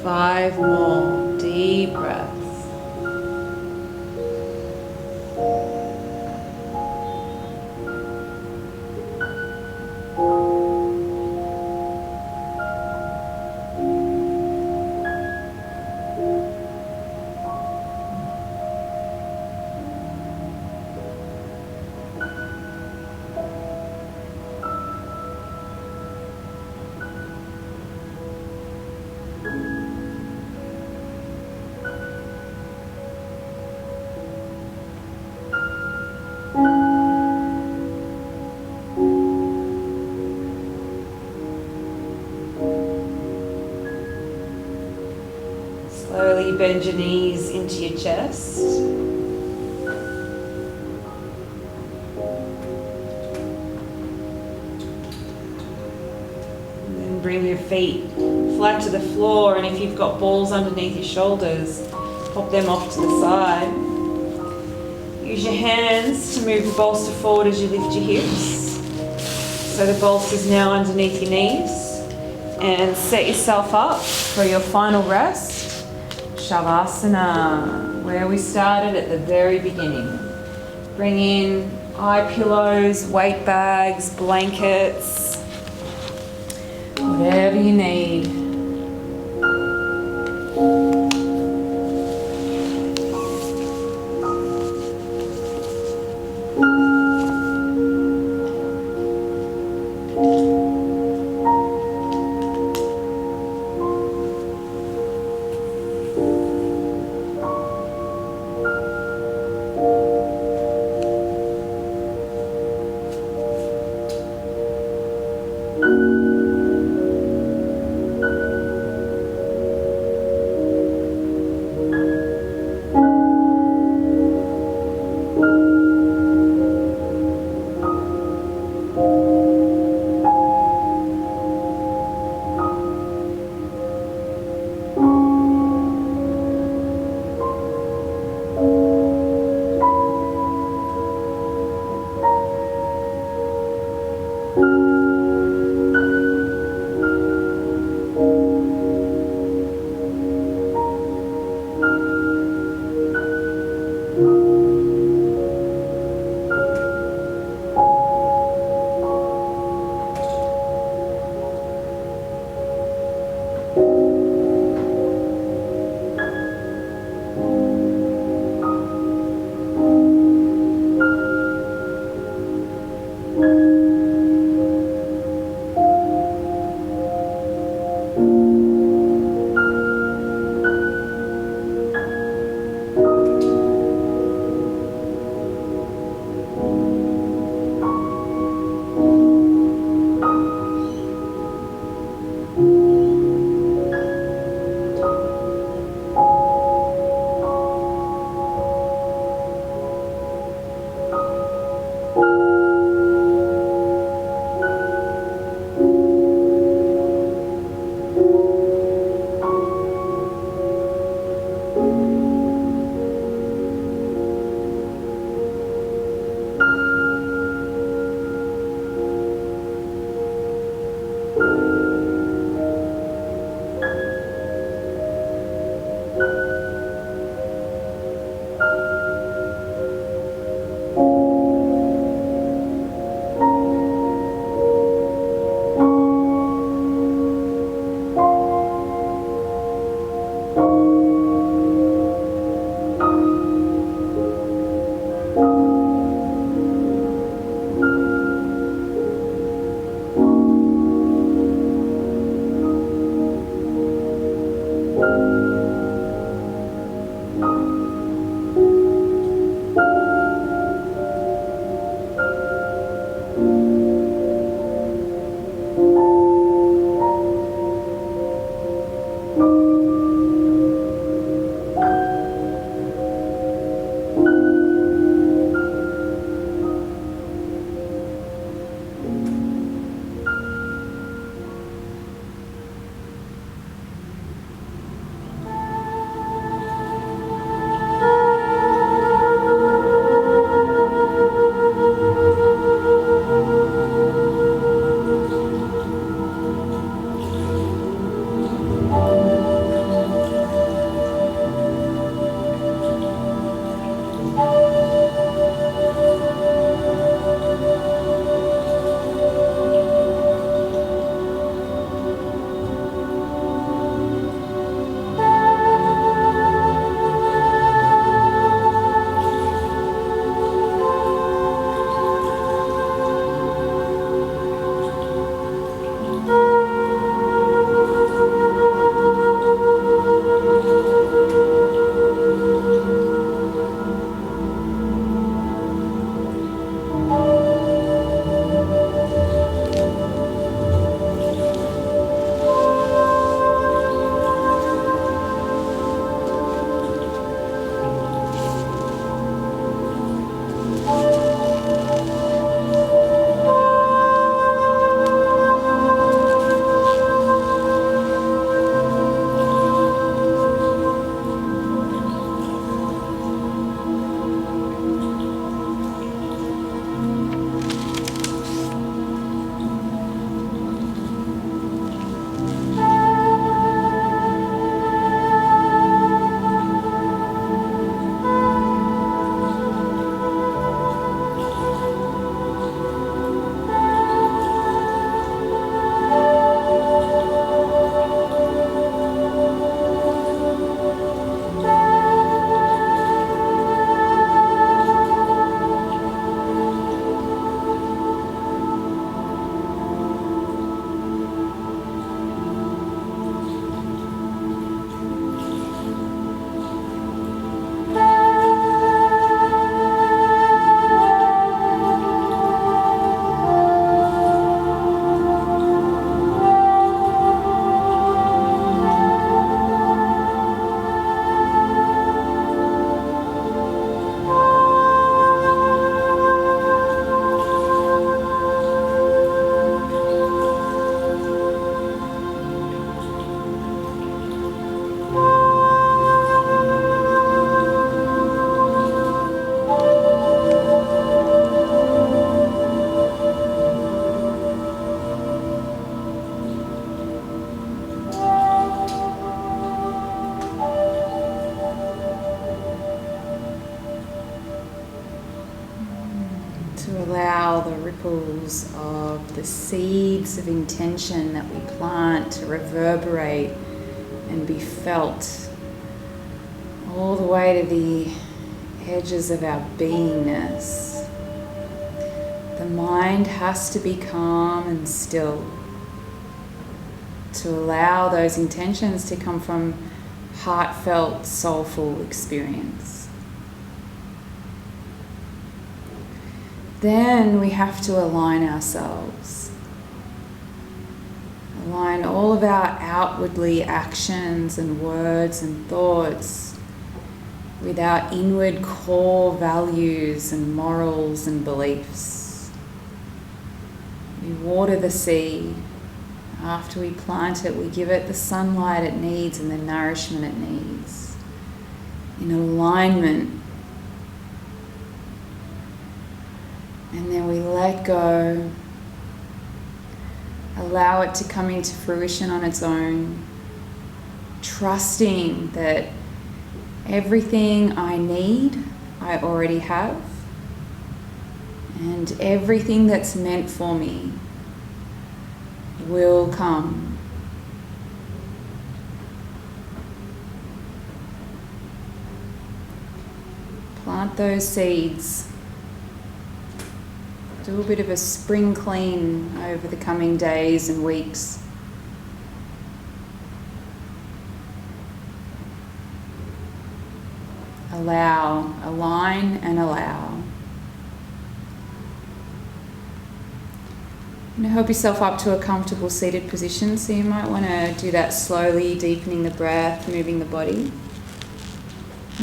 Five more deep breaths. Slowly bend your knees into your chest. And then bring your feet flat to the floor, and if you've got balls underneath your shoulders, pop them off to the side. Use your hands to move the bolster forward as you lift your hips. So the bolster's now underneath your knees. And set yourself up for your final rest, Shavasana, where we started at the very beginning. Bring in eye pillows, weight bags, blankets, whatever you need. ripples of the seeds of intention that we plant to reverberate and be felt all the way to the edges of our beingness. The mind has to be calm and still to allow those intentions to come from heartfelt, soulful experience. Then we have to align ourselves. Align all of our outwardly actions and words and thoughts with our inward core values and morals and beliefs. We water the seed. After we plant it, we give it the sunlight it needs and the nourishment it needs, in alignment. And then we let go, allow it to come into fruition on its own, trusting that everything I need, I already have, and everything that's meant for me will come. Plant those seeds. Do a bit of a spring clean over the coming days and weeks. Allow, align and allow. And help yourself up to a comfortable seated position. So you might want to do that slowly, deepening the breath, moving the body.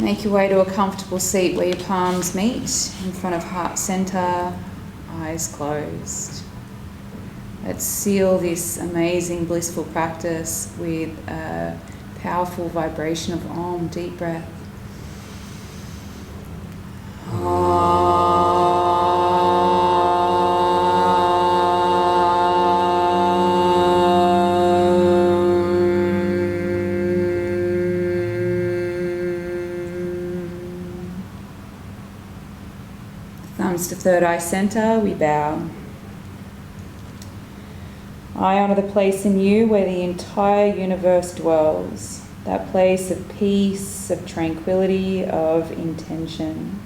Make your way to a comfortable seat where your palms meet in front of heart center, eyes closed. Let's seal this amazing, blissful practice with a powerful vibration of Om. Deep breath. Thumbs to third eye center, we bow. I honour the place in you where the entire universe dwells, that place of peace, of tranquility, of intention.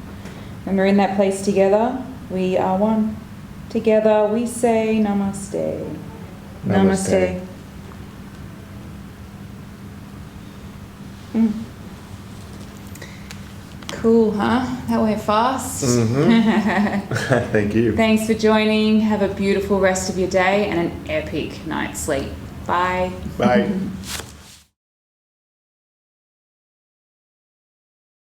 When we're in that place together, we are one. Together we say Namaste. Namaste. Cool, huh? That went fast. Mm-hmm. Thank you. Thanks for joining. Have a beautiful rest of your day and an epic night's sleep. Bye. Bye.